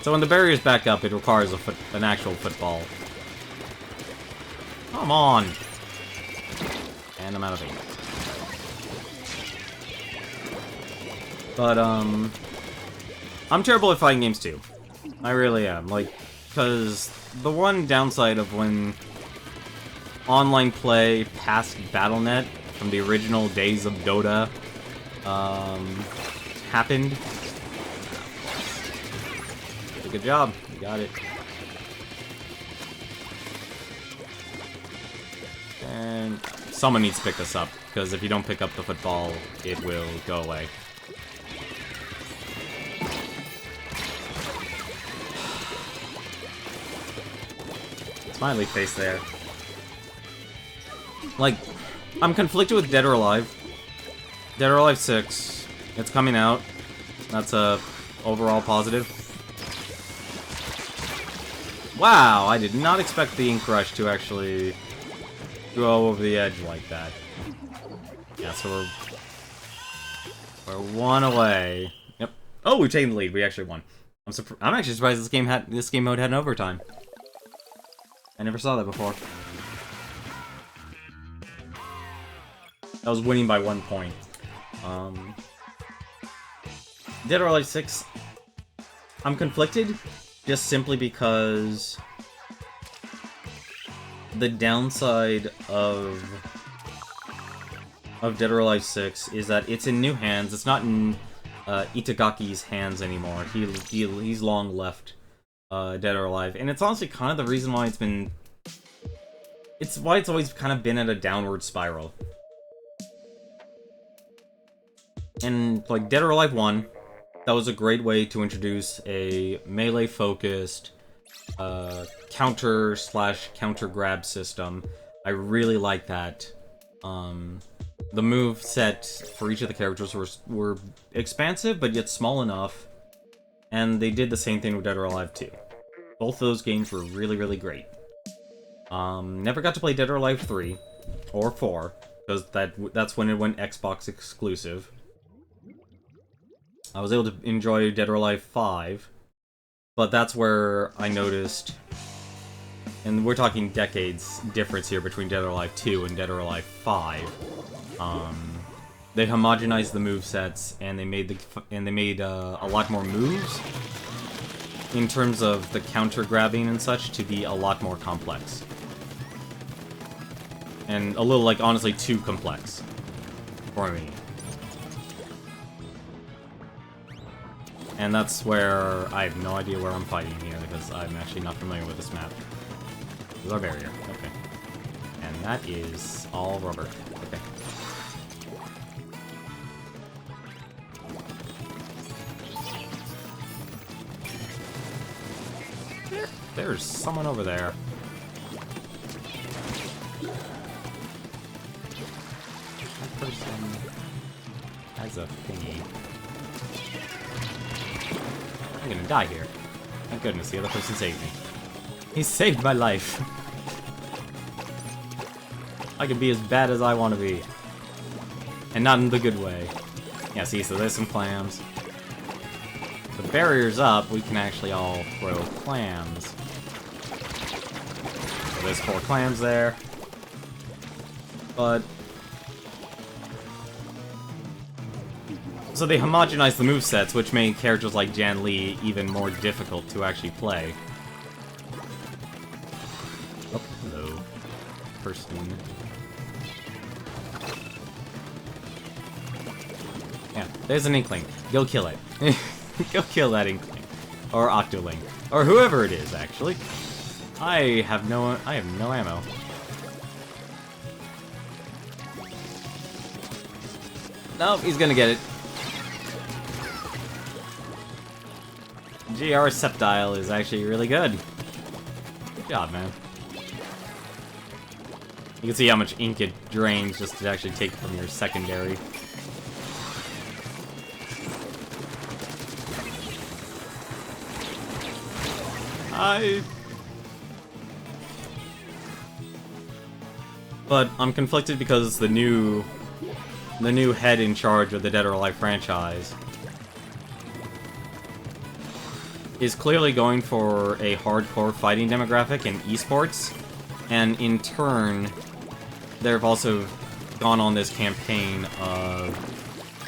So when the barrier's back up, it requires an actual football. Come on! And I'm out of ink. But, I'm terrible at fighting games too. I really am. Like, because the one downside of when online play past Battle.net from the original days of Dota, happened. Good job. You got it. And someone needs to pick this up, because if you don't pick up the football, it will go away. Smiley face there. Like, I'm conflicted with Dead or Alive. Dead or Alive 6. It's coming out. That's a overall positive. Wow, I did not expect the Ink Rush to actually go over the edge like that. Yeah, so we're one away. Yep. Oh, we've taken the lead. We actually won. I'm actually surprised this game mode had an overtime. I never saw that before. I was winning by 1 point. Dead or Alive 6. I'm conflicted. Just simply because the downside of Dead or Alive 6 is that it's in new hands. It's not in Itagaki's hands anymore. He's long left Dead or Alive, and it's honestly kind of the reason why it's always kind of been at a downward spiral. And like Dead or Alive 1. That was a great way to introduce a melee-focused counter grab system. I really like that. The move set for each of the characters were expansive, but yet small enough. And they did the same thing with Dead or Alive 2. Both of those games were really, really great. Never got to play Dead or Alive 3 or 4, because that's when it went Xbox exclusive. I was able to enjoy Dead or Alive 5, but that's where I noticed, and we're talking decades difference here between Dead or Alive 2 and Dead or Alive 5. They homogenized the movesets, and they made a lot more moves in terms of the counter grabbing and such to be a lot more complex, and a little, like, honestly too complex for me. And that's where I have no idea where I'm fighting here, because I'm actually not familiar with this map. There's our barrier. Okay. And that is all rubber. Okay. There's someone over there. That person has a thingy. I'm gonna die here. Thank goodness, the other person saved me. He saved my life. I can be as bad as I want to be. And not in the good way. Yeah, see, so there's some clams. The barrier's up, we can actually all throw clams. So there's 4 clams there. But so they homogenized the movesets, which made characters like Jan Lee even more difficult to actually play. Oh, hello. Person. Yeah, there's an Inkling. Go kill it. Go kill that Inkling. Or Octoling. Or whoever it is, actually. I have no ammo. Nope, he's gonna get it. GR Sceptile is actually really good. Good job, man. You can see how much ink it drains just to actually take from your secondary. But I'm conflicted because the new head in charge of the Dead or Alive franchise is clearly going for a hardcore fighting demographic in esports, and in turn, they've also gone on this campaign of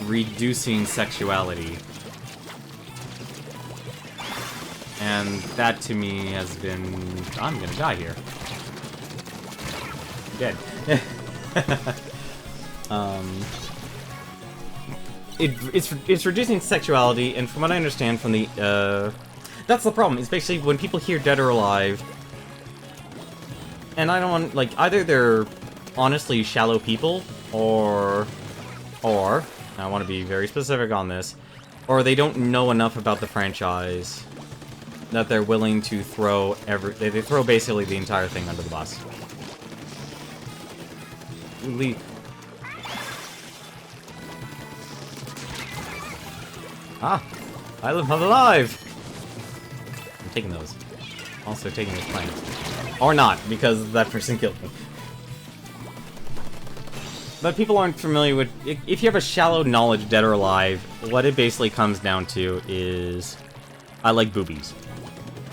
reducing sexuality. And that, to me, has been... I'm gonna die here. I'm dead. It's reducing sexuality, and from what I understand from the, that's the problem. It's basically when people hear Dead or Alive, and I don't want, like, either they're honestly shallow people, or, I want to be very specific on this, or they don't know enough about the franchise that they're willing to throw they throw basically the entire thing under the bus. I'm alive! I'm taking those. Also taking those plants. Or not, because that person killed me. But people aren't familiar with... If you have a shallow knowledge of Dead or Alive, what it basically comes down to is... I like boobies.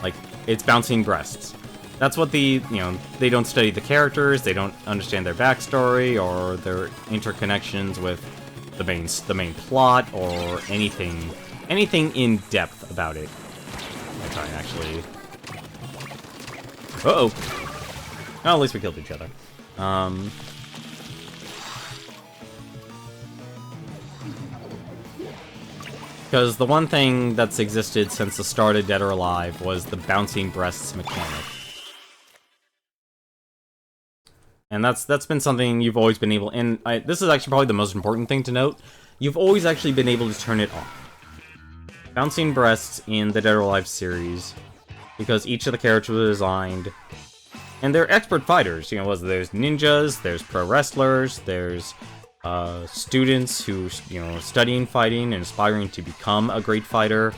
Like, it's bouncing breasts. That's what the, they don't study the characters, they don't understand their backstory, or their interconnections with the main plot, or anything in depth about it. I'm trying, actually. Uh-oh. Well, at least we killed each other. Because the one thing that's existed since the start of Dead or Alive was the bouncing breasts mechanic. And that's been something you've always been able... And this is actually probably the most important thing to note. You've always actually been able to turn it off. Bouncing breasts in the Dead or Alive series, because each of the characters was designed... And they're expert fighters, there's ninjas, there's pro wrestlers, there's... students who, studying fighting and aspiring to become a great fighter.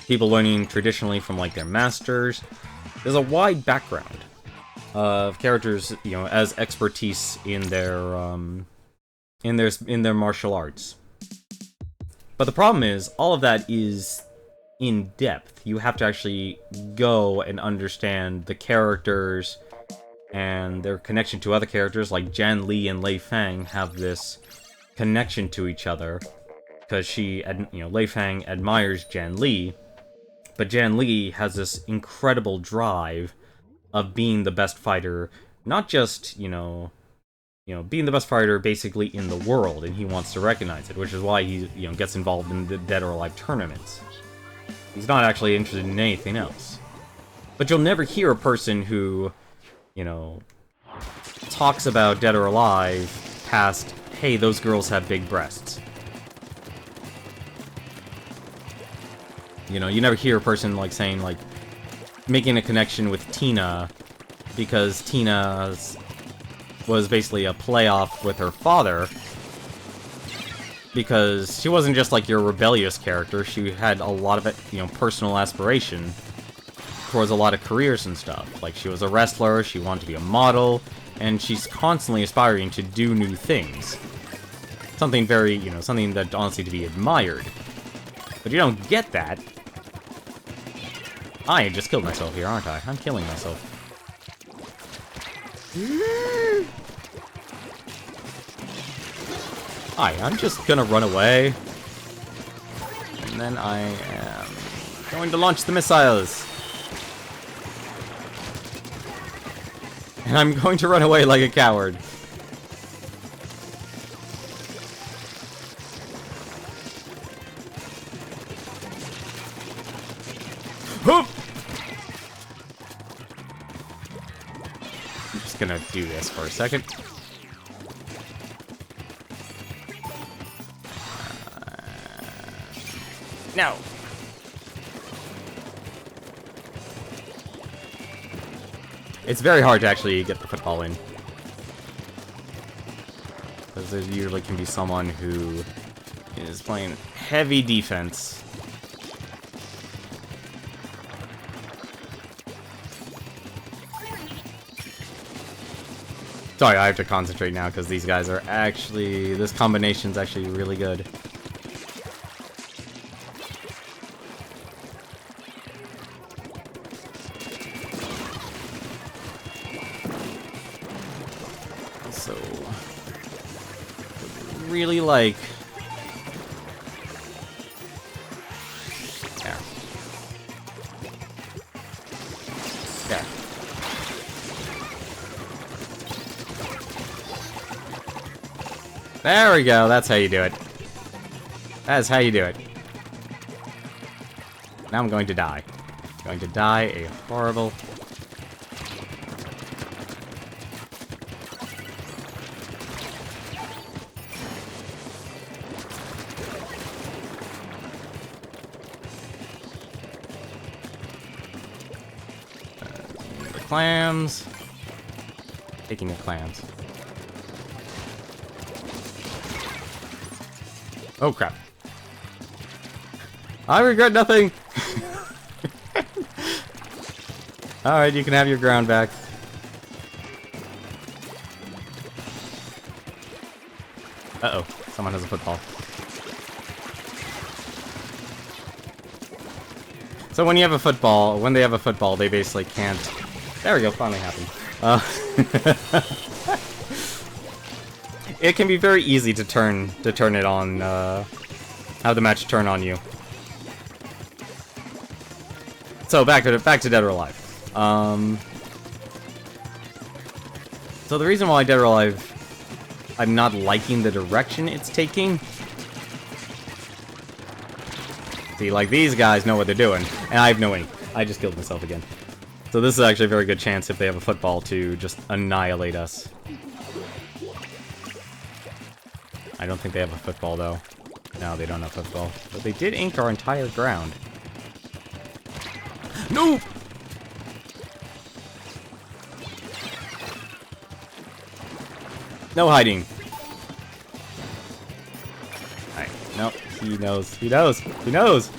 People learning traditionally from, like, their masters. There's a wide background of characters, as expertise in their martial arts. But the problem is, all of that is in depth. You have to actually go and understand the characters and their connection to other characters, like Jan Li and Lei Fang have this connection to each other, because Lei Fang admires Jan Li, but Jan Li has this incredible drive of being the best fighter, not just, being the best fighter basically in the world, and he wants to recognize it, which is why he, gets involved in the Dead or Alive tournaments. He's not actually interested in anything else. But you'll never hear a person who, talks about Dead or Alive past, hey, those girls have big breasts. You never hear a person, saying, making a connection with Tina, because Tina was basically a playoff with her father, because she wasn't just, your rebellious character, she had a lot of, personal aspiration towards a lot of careers and stuff. Like, she was a wrestler, she wanted to be a model, and she's constantly aspiring to do new things. Something very, something that honestly to be admired. But you don't get that. I just killed myself here, aren't I? I'm killing myself. Hi, I'm just gonna run away. And then I am going to launch the missiles. And I'm going to run away like a coward. Hoop! I'm just gonna do this for a second. No! It's very hard to actually get the football in. Because there usually can be someone who is playing heavy defense. Sorry, I have to concentrate now because these guys are actually... This combination's actually really good. So... really like... There. There. There we go, that's how you do it. That's how you do it. Now I'm going to die. I'm going to die a horrible... the clams. Taking the clams. Oh crap. I regret nothing! Alright, you can have your ground back. Uh-oh, someone has a football. So when you have a football, when they have a football, they basically can't... There we go, finally happened. It can be very easy to turn it on, have the match turn on you. So back to Dead or Alive. So the reason why Dead or Alive, I'm not liking the direction it's taking. See, like these guys know what they're doing, and I have no aim. I just killed myself again. So this is actually a very good chance if they have a football to just annihilate us. I don't think they have a football, though. No, they don't have football. But they did ink our entire ground. No! No hiding. Alright, nope. He knows. He knows. He knows!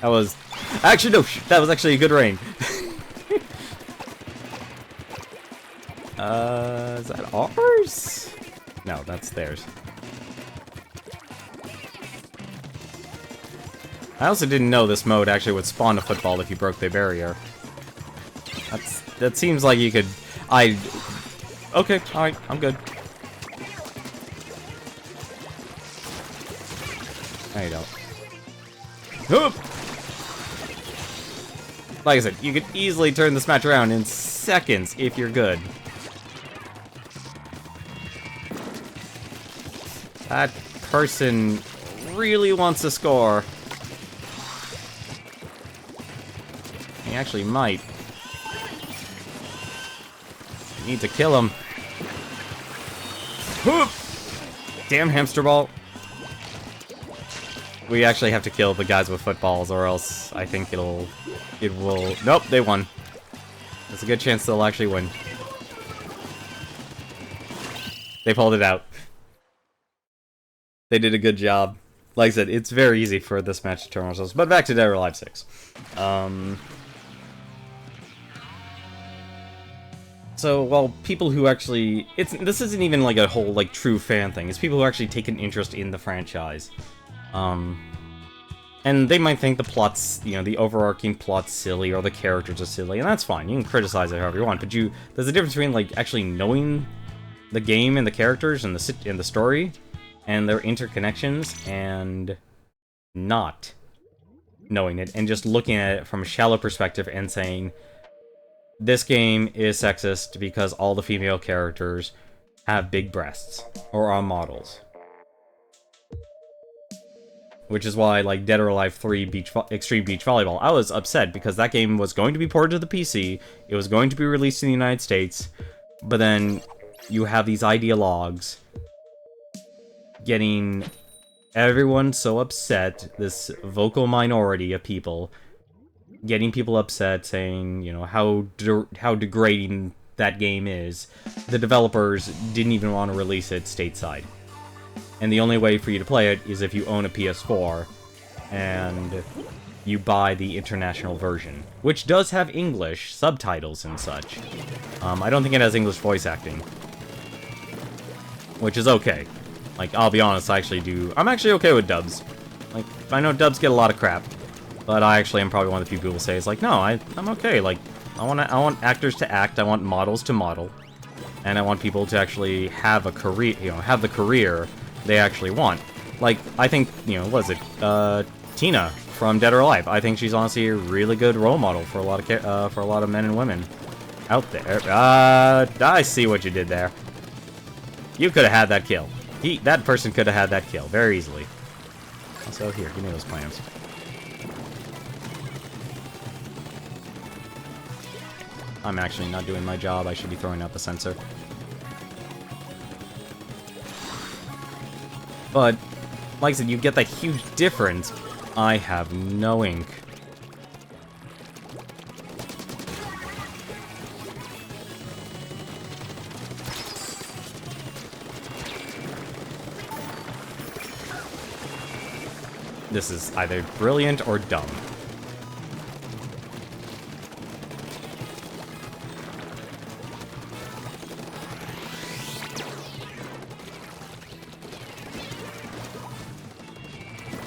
That was... Actually, no! That was actually a good rain. Is that ours? No, that's theirs. I also didn't know this mode actually would spawn a football if you broke the barrier. That seems like you could... Okay, alright, I'm good. No, you don't. Whoop! Like I said, you could easily turn this match around in seconds if you're good. That person really wants to score. He actually might. You need to kill him. Whoop! Damn hamster ball. We actually have to kill the guys with footballs, or else I think it will... Nope, they won. There's a good chance they'll actually win. They pulled it out. They did a good job. Like I said, it's very easy for this match to turn ourselves. But back to Dead or Alive 6. So, well, people who actually... This isn't even like a whole, like, true fan thing. It's people who actually take an interest in the franchise. And they might think the plot's, you know, the overarching plot's silly, or the characters are silly, and that's fine. You can criticize it however you want, but there's a difference between, like, actually knowing the game and the characters and the story, and their interconnections, and not knowing it, and just looking at it from a shallow perspective and saying, this game is sexist because all the female characters have big breasts, or are models. Which is why, like, Dead or Alive 3 Extreme Beach Volleyball, I was upset because that game was going to be ported to the PC, it was going to be released in the United States, but then you have these ideologues getting everyone so upset, this vocal minority of people, getting people upset, saying, you know, how degrading that game is, the developers didn't even want to release it stateside. And the only way for you to play it is if you own a PS4, and you buy the international version, which does have English subtitles and such. I don't think it has English voice acting, which is okay. Like, I'll be honest, I'm actually okay with dubs. Like, I know dubs get a lot of crap, but I actually am probably one of the few people who say, it's like, no, I'm okay. Like, I want actors to act, I want models to model, and I want people to actually have a career, you know, have the career they actually want. Like, I think, you know, what is it, Tina from Dead or Alive. I think she's honestly a really good role model for a lot of men and women out there. I see what you did there. You could have had that kill. That person could have had that kill very easily. Also, here, give me those clams. I'm actually not doing my job. I should be throwing out the sensor. But, like I said, you get that huge difference. I have no ink. This is either brilliant or dumb.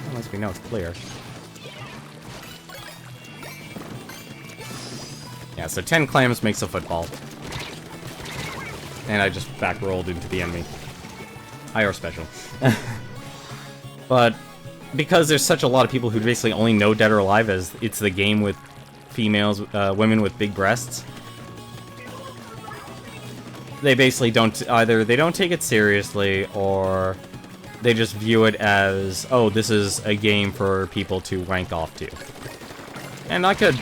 Unless we know it's clear. Yeah, so 10 clams makes a football. And I just back rolled into the enemy. IR special. But because there's such a lot of people who basically only know Dead or Alive as it's the game with females, women with big breasts, they basically they don't take it seriously, or they just view it as, oh, this is a game for people to rank off to. And I could...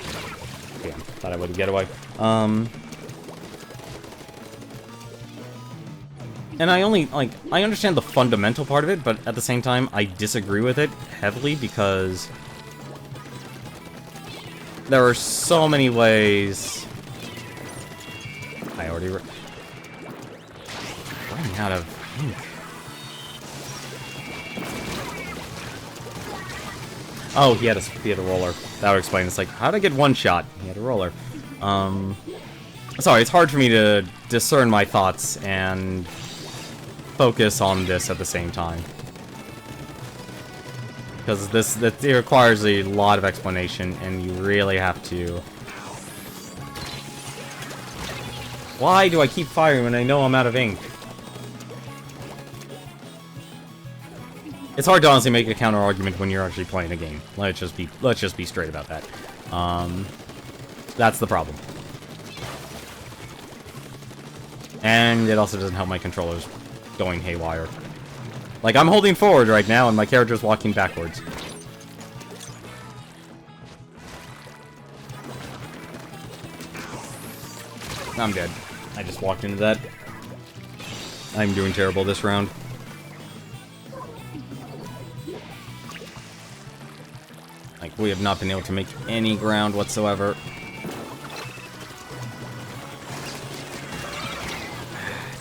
Damn, thought I would get away. And I understand the fundamental part of it, but at the same time, I disagree with it heavily, because there are so many ways... I already... running out of ink. Oh, he had a roller. That would explain. It's like, how'd I get one shot? He had a roller. Sorry, it's hard for me to discern my thoughts and focus on this at the same time. Because it requires a lot of explanation, and you really have to... Why do I keep firing when I know I'm out of ink? It's hard to honestly make a counter argument when you're actually playing a game. Let's just be straight about that. That's the problem. And it also doesn't help my controllers going haywire. Like, I'm holding forward right now, and my character's walking backwards. I'm dead. I just walked into that. I'm doing terrible this round. Like, we have not been able to make any ground whatsoever.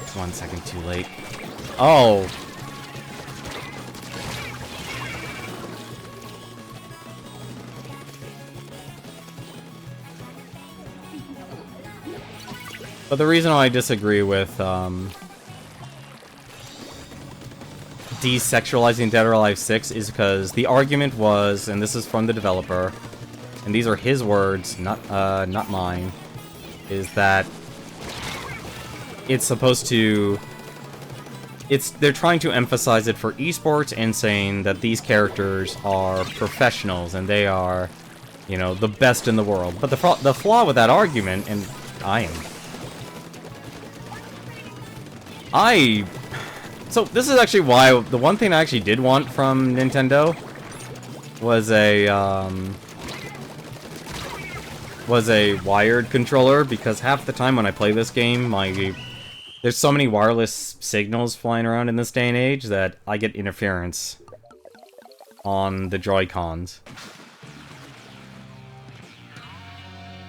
It's 1 second too late. Oh! But the reason why I disagree with, desexualizing Dead or Alive 6 is because the argument was, and this is from the developer, and these are his words, not mine, is that it's supposed to... They're trying to emphasize it for esports and saying that these characters are professionals and they are, you know, the best in the world. But the flaw with that argument, and so this is actually why the one thing I actually did want from Nintendo was a wired controller, because half the time when I play this game, There's so many wireless signals flying around in this day and age that I get interference on the Joy-Cons.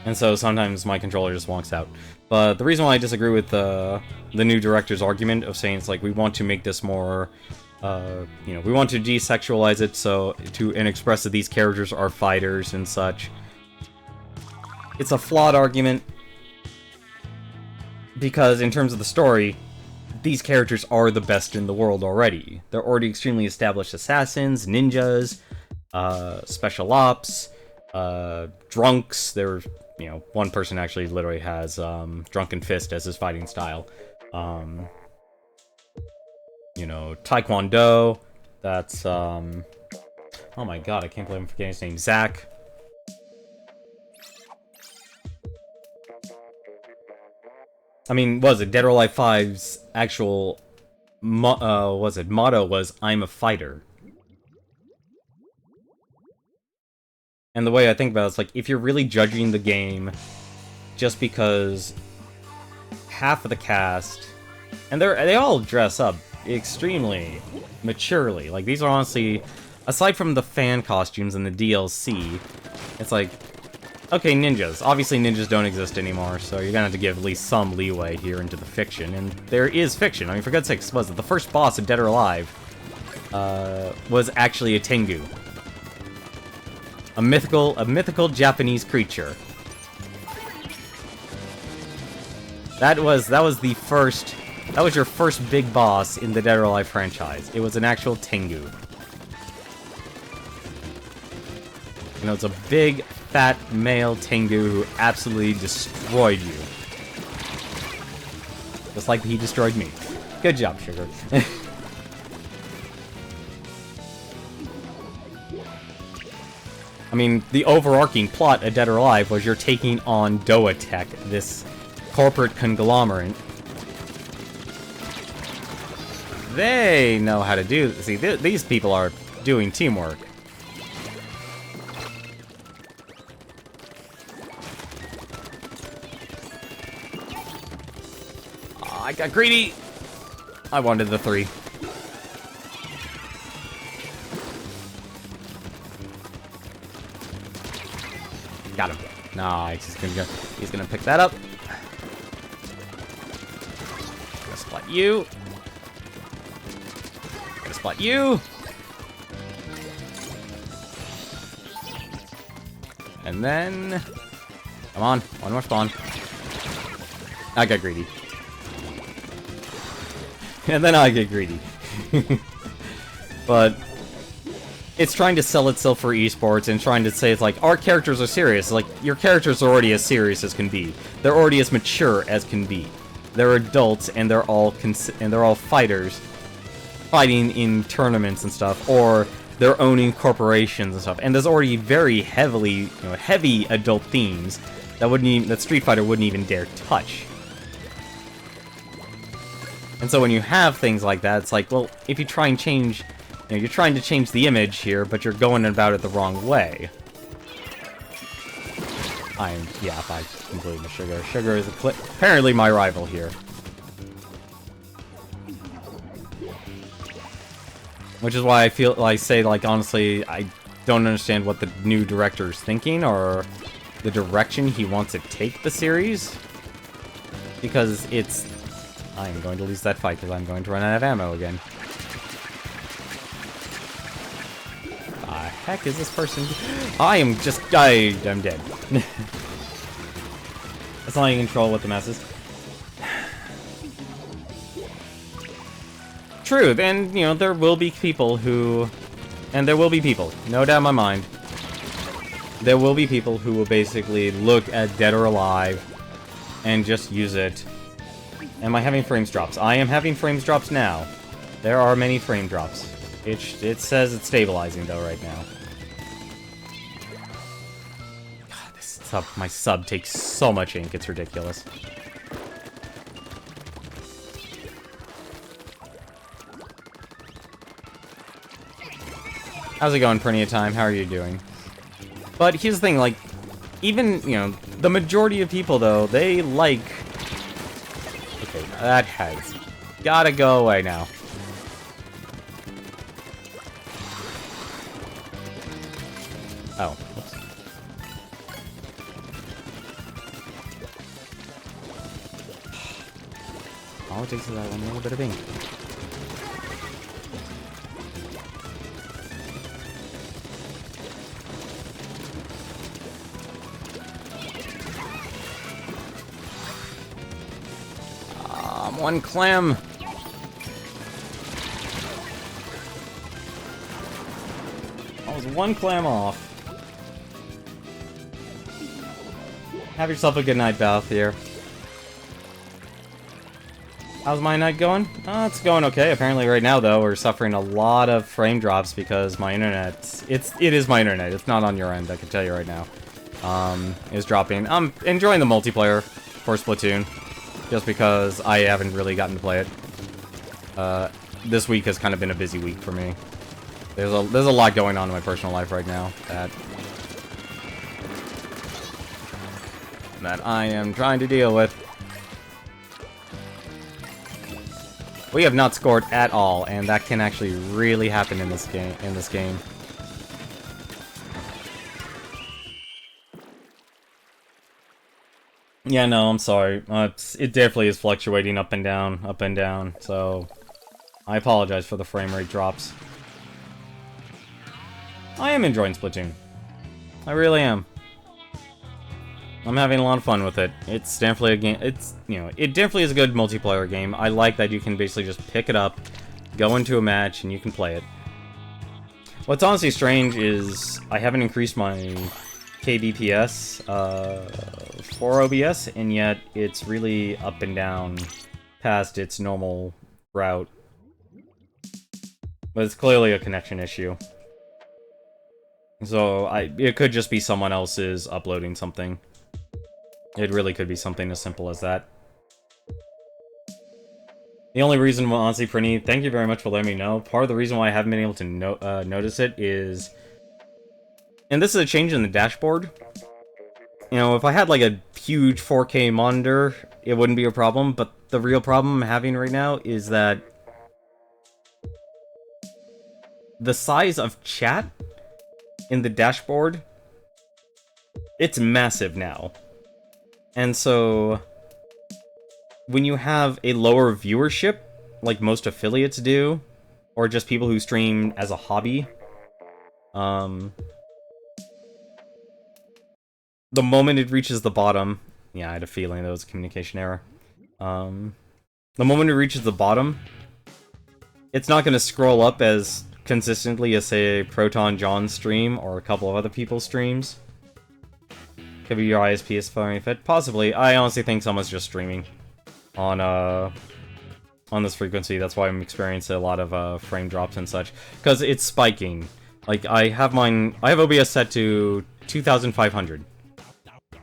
And so sometimes my controller just wonks out. But the reason why I disagree with the new director's argument of saying it's like, we want to make this more, you know, we want to desexualize it and express that these characters are fighters and such. It's a flawed argument. Because in terms of the story, these characters are the best in the world already. They're already extremely established assassins, ninjas, special ops, drunks. There, you know, one person actually literally has Drunken Fist as his fighting style. You know, Taekwondo. That's oh my god, I can't believe I'm forgetting his name. Zack. I mean, was it Dead or Alive 5's actual motto was "I'm a fighter." And the way I think about it, it's like, if you're really judging the game just because half of the cast, and they all dress up extremely maturely. Like, these are honestly, aside from the fan costumes and the DLC, it's like, okay, ninjas. Obviously, ninjas don't exist anymore, so you're gonna have to give at least some leeway here into the fiction. And there is fiction. I mean, for God's sakes, was it the first boss of Dead or Alive was actually a Tengu, a mythical Japanese creature. That was your first big boss in the Dead or Alive franchise. It was an actual Tengu. You know, it's a big, fat male Tengu who absolutely destroyed you. Just like he destroyed me. Good job, Sugar. I mean, the overarching plot of Dead or Alive was you're taking on Doa Tech, this corporate conglomerate. They know how to do... See, these people are doing teamwork. I got greedy! I wanted the 3. Got him. Nice. He's gonna pick that up. Gonna spot you. Gonna spot you. And then... Come on. One more spawn. I got greedy. And then I get greedy. But it's trying to sell itself for esports and trying to say it's like, our characters are serious. Like, your characters are already as serious as can be. They're already as mature as can be. They're adults and they're all fighters fighting in tournaments and stuff, or they're owning corporations and stuff. And there's already very heavy adult themes that Street Fighter wouldn't even dare touch. And so when you have things like that, it's like, well, if you try and change, you're trying to change the image here, but you're going about it the wrong way. I completely miss Sugar. Sugar is apparently my rival here. Which is why I say, honestly, I don't understand what the new director is thinking, or the direction he wants to take the series. Because it's... I am going to lose that fight because I'm going to run out of ammo again. The heck is this person? I'm dead. That's not even control what the mess is. True, then, there will be people who... And there will be people, no doubt in my mind. There will be people who will basically look at Dead or Alive and just use it. Am I having frames drops? I am having frames drops now. There are many frame drops. It says it's stabilizing, though, right now. God, my sub takes so much ink, it's ridiculous. How's it going, Plenty of Time? How are you doing? But here's the thing, even, the majority of people, though, they like... Okay, That has gotta go away now. Oh. Whoops. All it takes is that one little bit of ink. One clam. I was one clam off. Have yourself a good night, Bath here. How's my night going? It's going okay. Apparently right now, though, we're suffering a lot of frame drops because my internet... It is my internet. It's not on your end, I can tell you right now. Is dropping. I'm enjoying the multiplayer for Splatoon. Just because I haven't really gotten to play it. This week has kind of been a busy week for me. There's a lot going on in my personal life right now that I am trying to deal with. We have not scored at all, and that can actually really happen in this game. Yeah, no, I'm sorry. It definitely is fluctuating up and down, so I apologize for the frame rate drops. I am enjoying Splatoon. I really am. I'm having a lot of fun with it. It's definitely a game, it definitely is a good multiplayer game. I like that you can basically just pick it up, go into a match, and you can play it. What's honestly strange is I haven't increased my kbps for OBS, and yet it's really up and down past its normal route. But it's clearly a connection issue. So it could just be someone else's uploading something. It really could be something as simple as that. The only reason, well, honestly, Prinny, thank you very much for letting me know. Part of the reason why I haven't been able to notice it is... And this is a change in the dashboard. You know, if I had like a huge 4K monitor, it wouldn't be a problem, but the real problem I'm having right now is that the size of chat in the dashboard, it's massive now. And so, when you have a lower viewership, like most affiliates do, or just people who stream as a hobby, the moment it reaches the bottom... Yeah, I had a feeling that was a communication error. The moment it reaches the bottom, it's not going to scroll up as consistently as, say, Proton John's stream or a couple of other people's streams. Could be your ISP is firing fit. Possibly. I honestly think someone's just streaming on this frequency. That's why I'm experiencing a lot of frame drops and such. Because it's spiking. Like, I have OBS set to 2500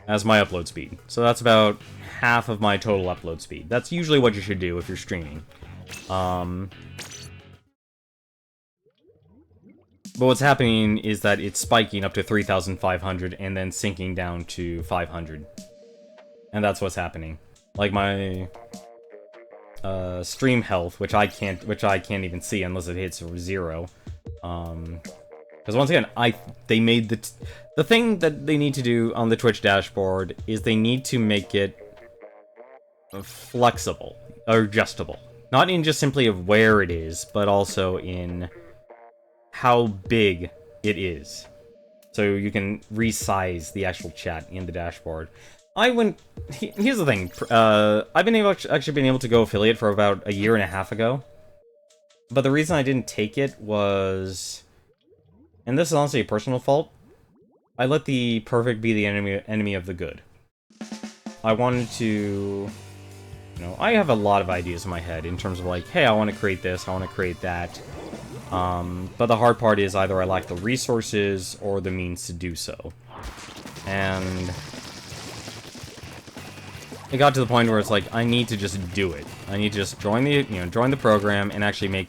as my upload speed. So that's about half of my total upload speed. That's usually what you should do if you're streaming. But what's happening is that it's spiking up to 3,500 and then sinking down to 500. And that's what's happening. Like my stream health, which I can't even see unless it hits 0. Because once again, they made the thing that they need to do on the Twitch dashboard is they need to make it flexible or adjustable. Not in just simply of where it is, but also in how big it is. So you can resize the actual chat in the dashboard. Here's the thing. I've been able to go affiliate for about a year and a half ago. But the reason I didn't take it was... And this is honestly a personal fault. I let the perfect be the enemy of the good. I wanted to... I have a lot of ideas in my head in terms of like, hey, I want to create this, I want to create that. But the hard part is either I lack the resources or the means to do so. And it got to the point where it's like, I need to just do it. I need to just join the program and actually make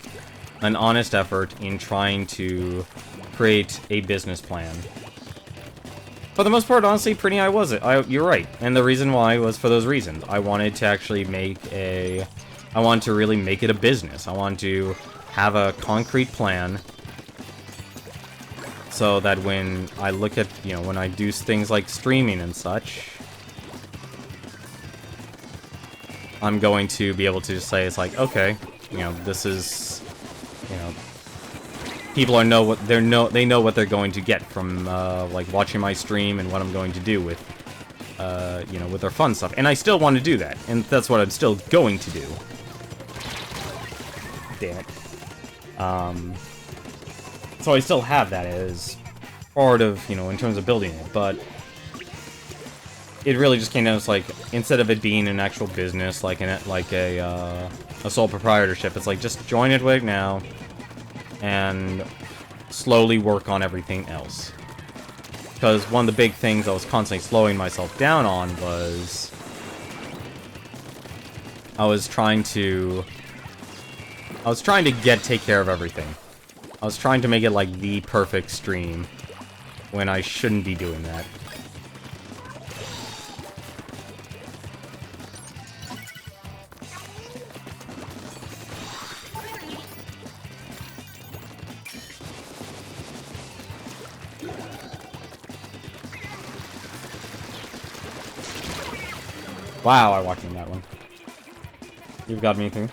an honest effort in trying to create a business plan. For the most part, honestly, Pretty I was it. You're right. And the reason why was for those reasons. I wanted to actually I wanted to really make it a business. I wanted to have a concrete plan so that when I look at, you know, when I do things like streaming and such, I'm going to be able to just say, it's like, okay, you know, this is, you know, people they know what they're going to get from, like, watching my stream and what I'm going to do with, you know, with their fun stuff. And I still want to do that, and that's what I'm still going to do. Damn it. So I still have that as part of, you know, in terms of building it, but it really just came down to, like, instead of it being an actual business, like a sole proprietorship, it's like, just join it right now, and slowly work on everything else. Because one of the big things I was constantly slowing myself down on was I was trying to take care of everything. I was trying to make it like the perfect stream when I shouldn't be doing that. Wow, I walked in that one. You've got me through.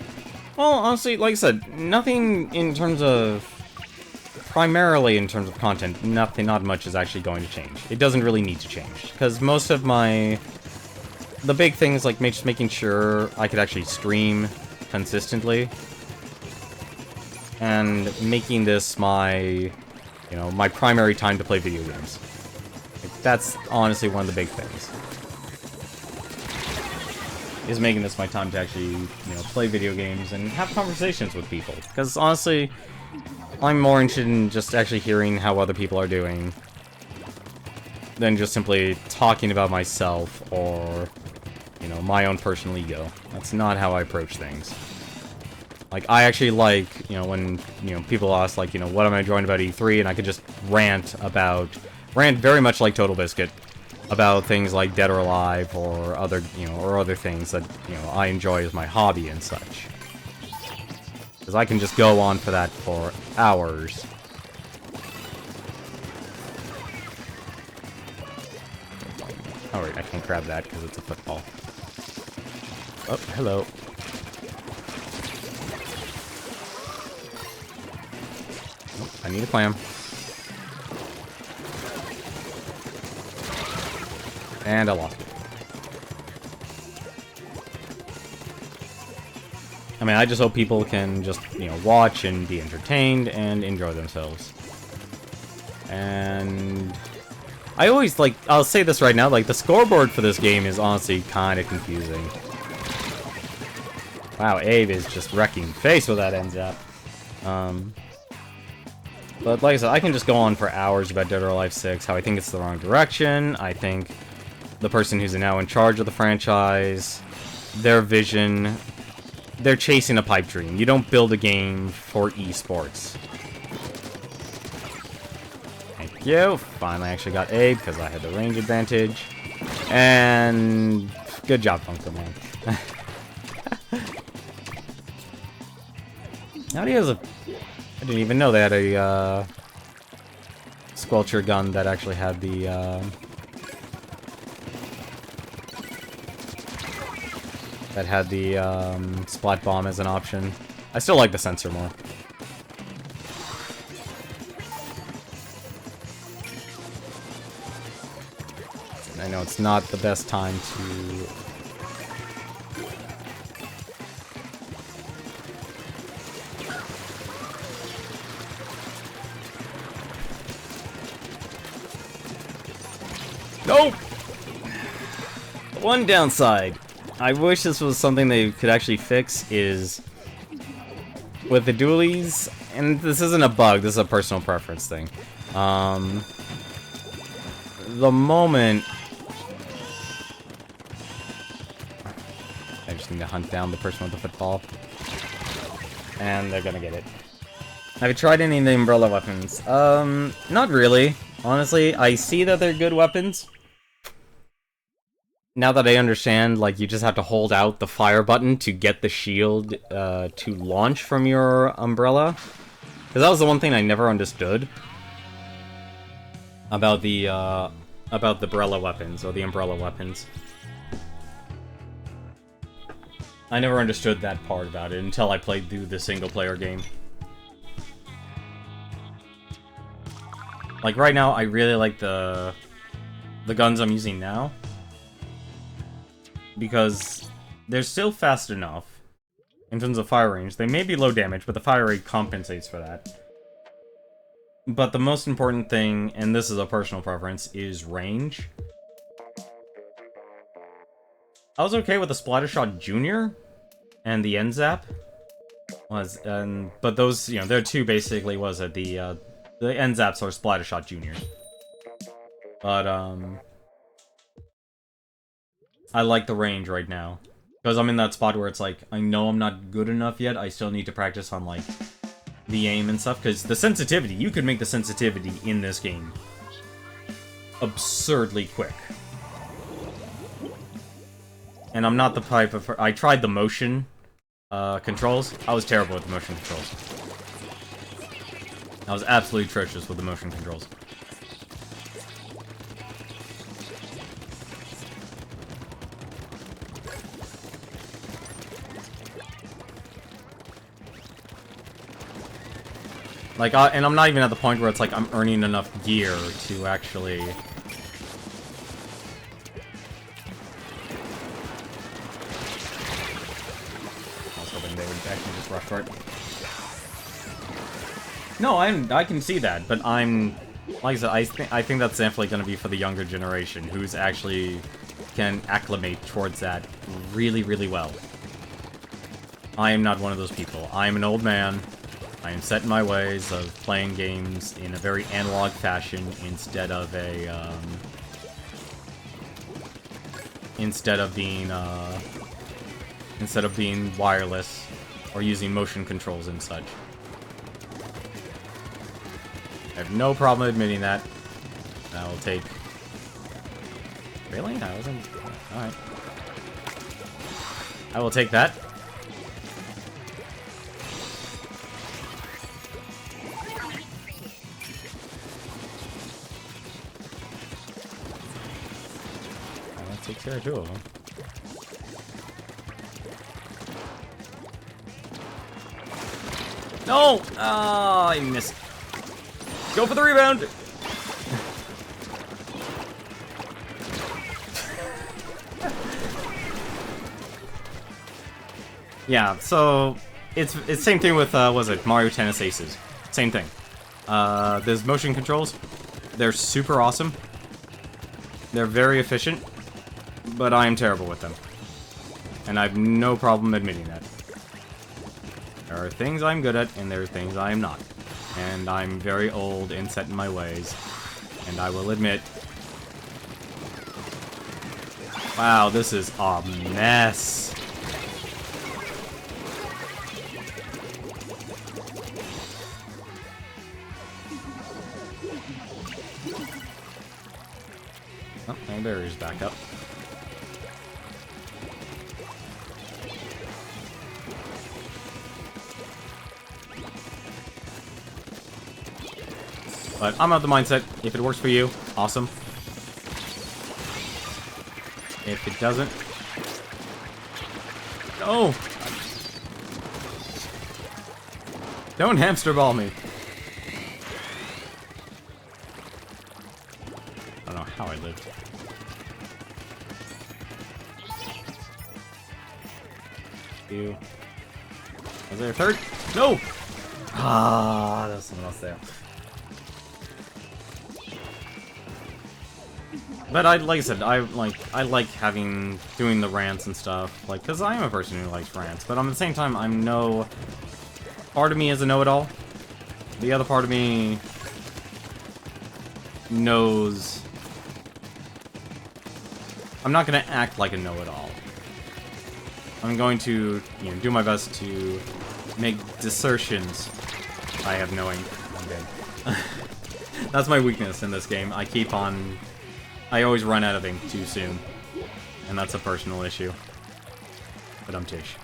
Well, honestly, like I said, nothing in terms of... Primarily in terms of content, not much is actually going to change. It doesn't really need to change, because most of the big things, like just making sure I could actually stream consistently, and making this my, you know, my primary time to play video games. Like, that's honestly one of the big things. Is making this my time to actually, you know, play video games and have conversations with people. Because honestly, I'm more interested in just actually hearing how other people are doing than just simply talking about myself or, you know, my own personal ego. That's not how I approach things. Like, I actually like, you know, when, you know, people ask, like, you know, what am I enjoying about E3, and I could just rant very much like Total Biscuit, about things like Dead or Alive or other, you know, or other things that, you know, I enjoy as my hobby and such. Because I can just go on for that for hours. Oh wait, I can't grab that because it's a football. Oh, hello. Oh, I need a clam. And I lost it. I mean, I just hope people can just, you know, watch and be entertained and enjoy themselves. And I always, like, I'll say this right now, like, the scoreboard for this game is honestly kind of confusing. Wow, Abe is just wrecking face with that ends up. But like I said, I can just go on for hours about Dead or Alive 6, how I think it's the wrong direction. I think the person who's now in charge of the franchise, their vision, they're chasing a pipe dream. You don't build a game for esports. Thank you. Finally actually got Abe because I had the range advantage. And good job, Funko Man. How do you have a... I didn't even know they had a squelcher gun that actually had the splat bomb as an option. I still like the sensor more. I know it's not the best time to... Nope! One downside, I wish this was something they could actually fix, is with the dualies, and this isn't a bug, this is a personal preference thing. The moment... I just need to hunt down the person with the football. And they're gonna get it. Have you tried any of the umbrella weapons? Not really. Honestly, I see that they're good weapons. Now that I understand, like, you just have to hold out the fire button to get the shield, to launch from your umbrella. Because that was the one thing I never understood about the umbrella weapons, or the umbrella weapons. I never understood that part about it until I played through the single-player game. Like, right now, I really like the guns I'm using now. Because they're still fast enough in terms of fire range. They may be low damage, but the fire rate compensates for that. But the most important thing, and this is a personal preference, is range. I was okay with the Splattershot Junior and the N-Zap. But those, you know, they're two basically, the N-Zaps or Splattershot Junior. But, I like the range right now. Because I'm in that spot where it's like, I know I'm not good enough yet, I still need to practice on, like, the aim and stuff. Because the sensitivity, you could make the sensitivity in this game absurdly quick. And I'm not the type of... I tried the motion controls. I was terrible with the motion controls. I was absolutely atrocious with the motion controls. Like, and I'm not even at the point where it's like I'm earning enough gear to actually... I was hoping they would actually just rush for it. No, I can see that, but I'm... Like I said, I think that's definitely going to be for the younger generation, who's actually can acclimate towards that really, really well. I am not one of those people. I am an old man. I am set in my ways of playing games in a very analog fashion instead of a, instead of being wireless or using motion controls and such. I have no problem admitting that. I will take... Really? I wasn't... Alright. I will take that. Takes care of two of them. No! Ah, I missed. Go for the rebound! Yeah, so it's same thing with was it Mario Tennis Aces? Same thing. There's motion controls. They're super awesome. They're very efficient. But I am terrible with them. And I have no problem admitting that. There are things I'm good at, and there are things I am not. And I'm very old and set in my ways. And I will admit... Wow, this is a mess. Oh, my barrier's back up. But I'm of the mindset, if it works for you, awesome. If it doesn't... No! Don't hamster ball me! I don't know how I lived. You. Was there a third? No! Ah, there's someone else there. But like I said, I like doing the rants and stuff, like, because I am a person who likes rants, but at the same time, I'm no... Part of me is a know-it-all. The other part of me knows... I'm not going to act like a know-it-all. I'm going to, you know, do my best to make assertions I have no aim. I'm dead. That's my weakness in this game. I always run out of ink too soon. And that's a personal issue. But I'm Tish.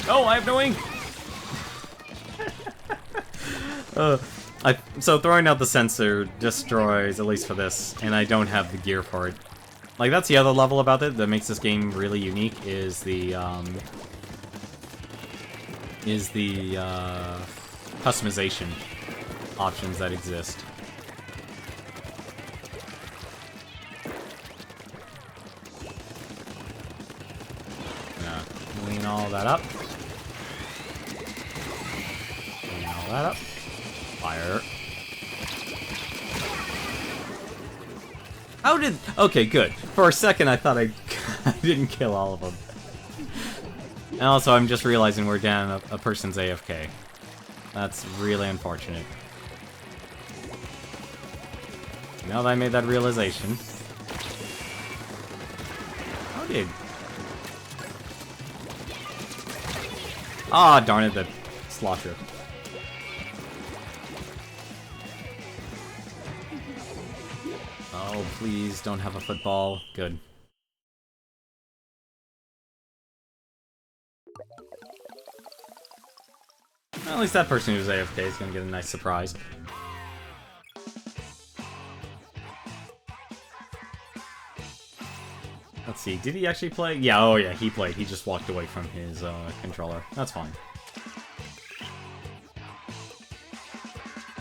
Oh, I have no ink! So throwing out the sensor destroys, at least for this, and I don't have the gear for it. Like, that's the other level about it that makes this game really unique, is the customization options that exist. Clean all that up. Clean all that up. Fire. How did... Okay, good. For a second, I thought I didn't kill all of them. And also, I'm just realizing we're down a person's AFK. That's really unfortunate. Now that I made that realization... How did... Ah, darn it, the slosher. Oh, please, don't have a football. Good. Well, at least that person who's AFK is gonna get a nice surprise. Let's see, did he actually play? Yeah, oh yeah, he played. He just walked away from his controller. That's fine.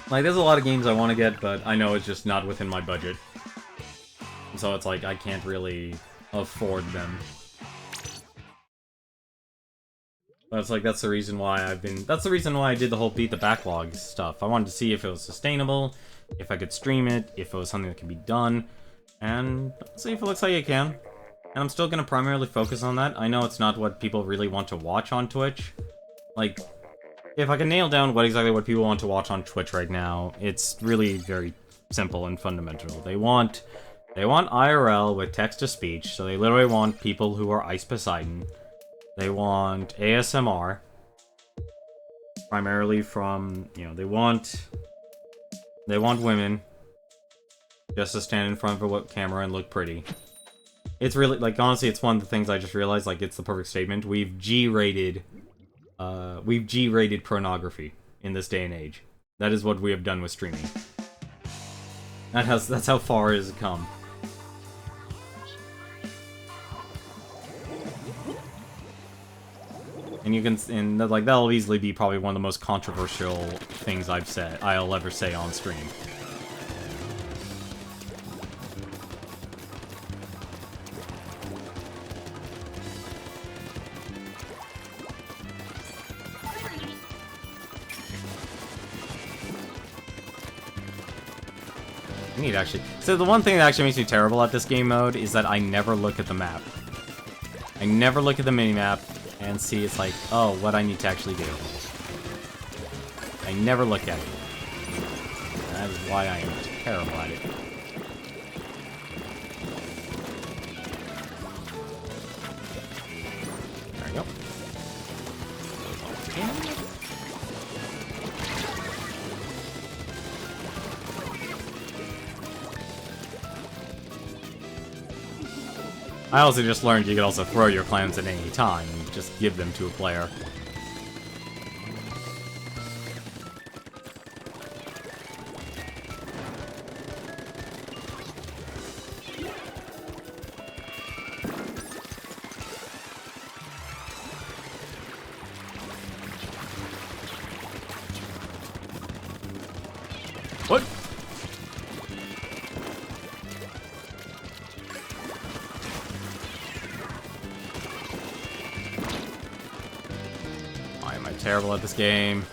Like, there's a lot of games I want to get, but I know it's just not within my budget. So it's like, I can't really afford them. That's like, that's the reason why I did the whole beat the backlog stuff. I wanted to see if it was sustainable, if I could stream it, if it was something that could be done, and see if it looks like it can. And I'm still gonna primarily focus on that. I know it's not what people really want to watch on Twitch. Like, if I can nail down what people want to watch on Twitch right now, it's really very simple and fundamental. They want IRL with text-to-speech, so they literally want people who are Ice Poseidon. They want ASMR, primarily from, you know, they want women just to stand in front of a camera and look pretty. It's really, like, honestly, it's one of the things I just realized, like, it's the perfect statement. We've G-rated pornography in this day and age. That is what we have done with streaming. That's how far it has come. And you can, like, that'll easily be probably one of the most controversial things I'll ever say on stream. Neat, actually. So the one thing that actually makes me terrible at this game mode is that I never look at the map. I never look at the minimap and see it's like, oh, what I need to actually do. I never look at it. And that is why I am terrible at it. There we go. And I also just learned you could also throw your clams at any time and just give them to a player. What? Terrible at this game.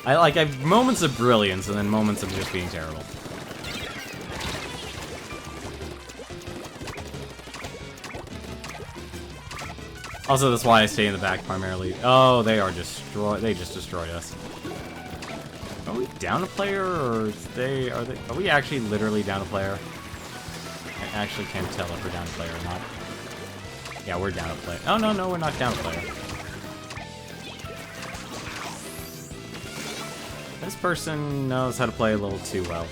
I have moments of brilliance and then moments of just being terrible. Also, that's why I stay in the back primarily. Oh, they just destroyed us. Are we down a player, or are we actually literally down a player? I actually can't tell if we're down a player or not. Yeah, we're down a player. Oh, no, no, we're not down a player. This person knows how to play a little too well.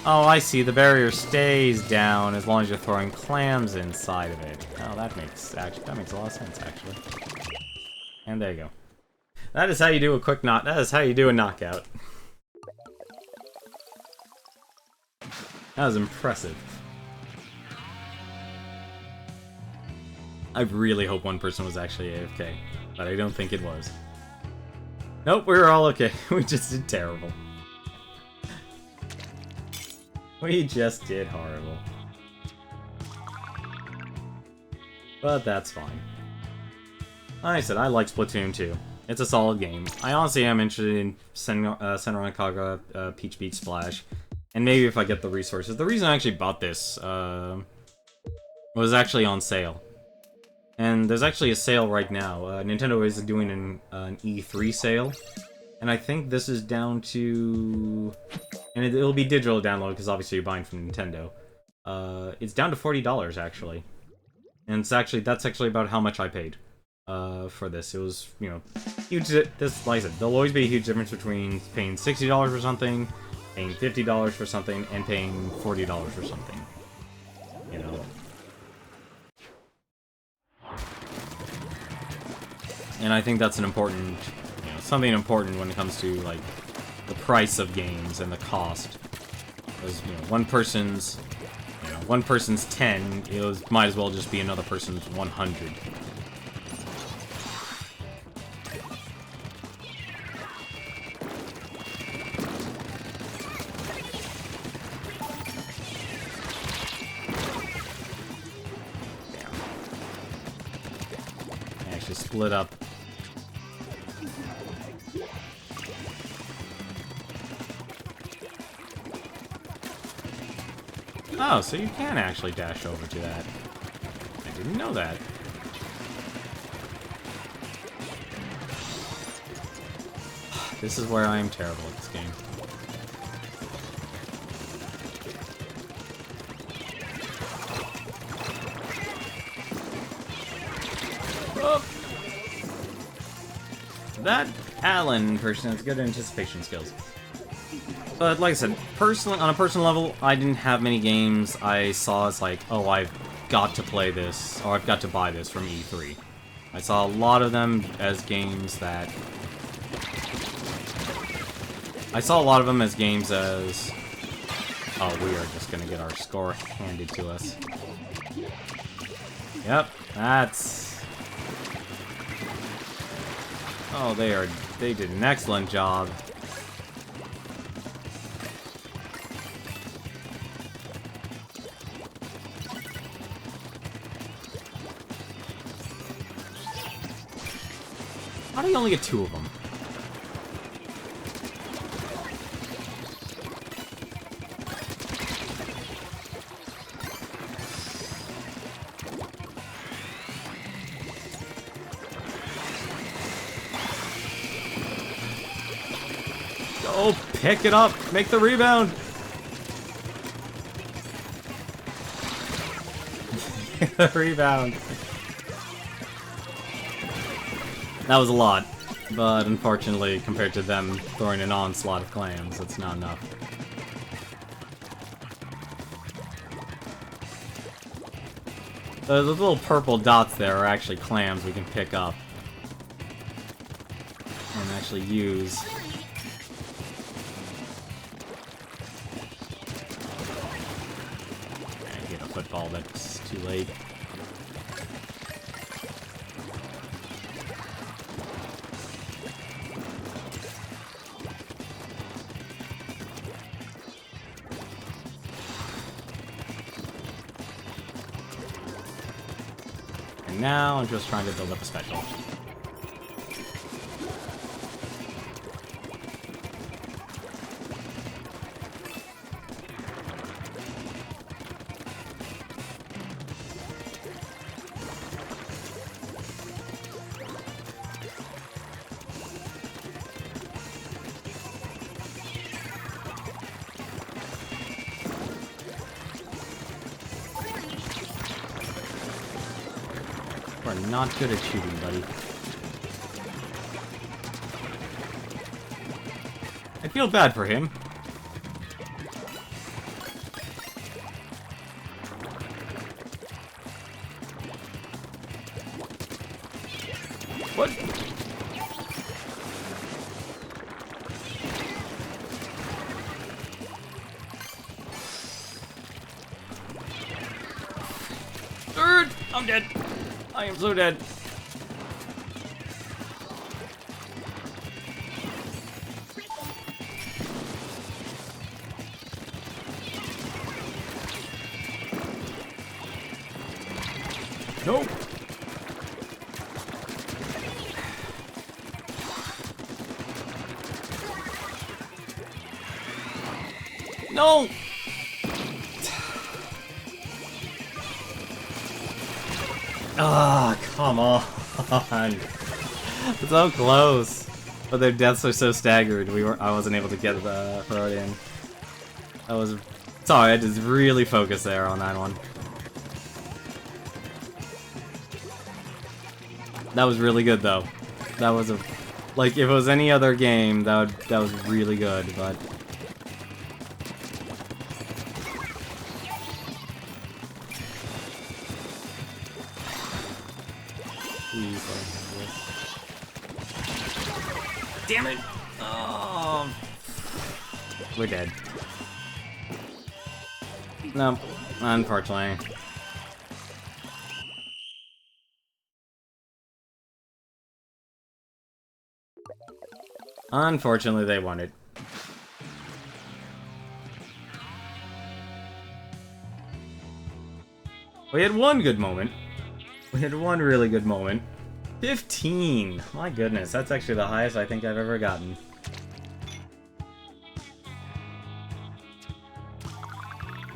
Oh, I see. The barrier stays down as long as you're throwing clams inside of it. Oh, that makes a lot of sense, actually. And there you go. That is how you do a quick knot. That is how you do a knockout. That was impressive. I really hope one person was actually AFK, but I don't think it was. Nope, we were all okay. We just did terrible. We just did horrible. But that's fine. Like I said, I like Splatoon 2. It's a solid game. I honestly am interested in Senran Kagura, Peach Beach Splash, and maybe if I get the resources. The reason I actually bought this was actually on sale. And there's actually a sale right now. Nintendo is doing an E3 sale. And I think this is down to... And it'll be digital download, because obviously you're buying from Nintendo. It's down to $40, actually. And that's actually about how much I paid for this. It was, you know, huge... This, like I said, there'll always be a huge difference between paying $60 for something, paying $50 for something, and paying $40 for something. You know? And I think that's an important, you know, something important when it comes to, like, the price of games and the cost. Because, you know, one person's 10, it might as well just be another person's 100. Damn. Actually split up. Oh, so you can actually dash over to that. I didn't know that. This is where I am terrible at this game. Oh. That Alan person has good anticipation skills. But like I said, personally, on a personal level, I didn't have many games I saw as like, oh, I've got to play this, or I've got to buy this from E3. I saw a lot of them as games that... Oh, we are just gonna get our score handed to us. Yep, that's... Oh, they did an excellent job. How do you only get 2 of them? Go pick it up! Make the rebound! The rebound. That was a lot, but unfortunately, compared to them throwing an onslaught of clams, it's not enough. The little purple dots there are actually clams we can pick up and actually use. I hit a football, that's too late. Now I'm just trying to build up a special. You are not good at shooting, buddy. I feel bad for him. What? Third! I'm dead. I am so dead. Nope. No! Ah, come on. So close. But their deaths are so staggered, I wasn't able to get the throw it in. I was sorry, I just really focused there on that one. That was really good though. That was a like if it was any other game, that was really good, but damn it! Oh, we're dead. No, unfortunately. Unfortunately, they won it. We had one good moment. We had one really good moment. 15! My goodness, that's actually the highest I think I've ever gotten.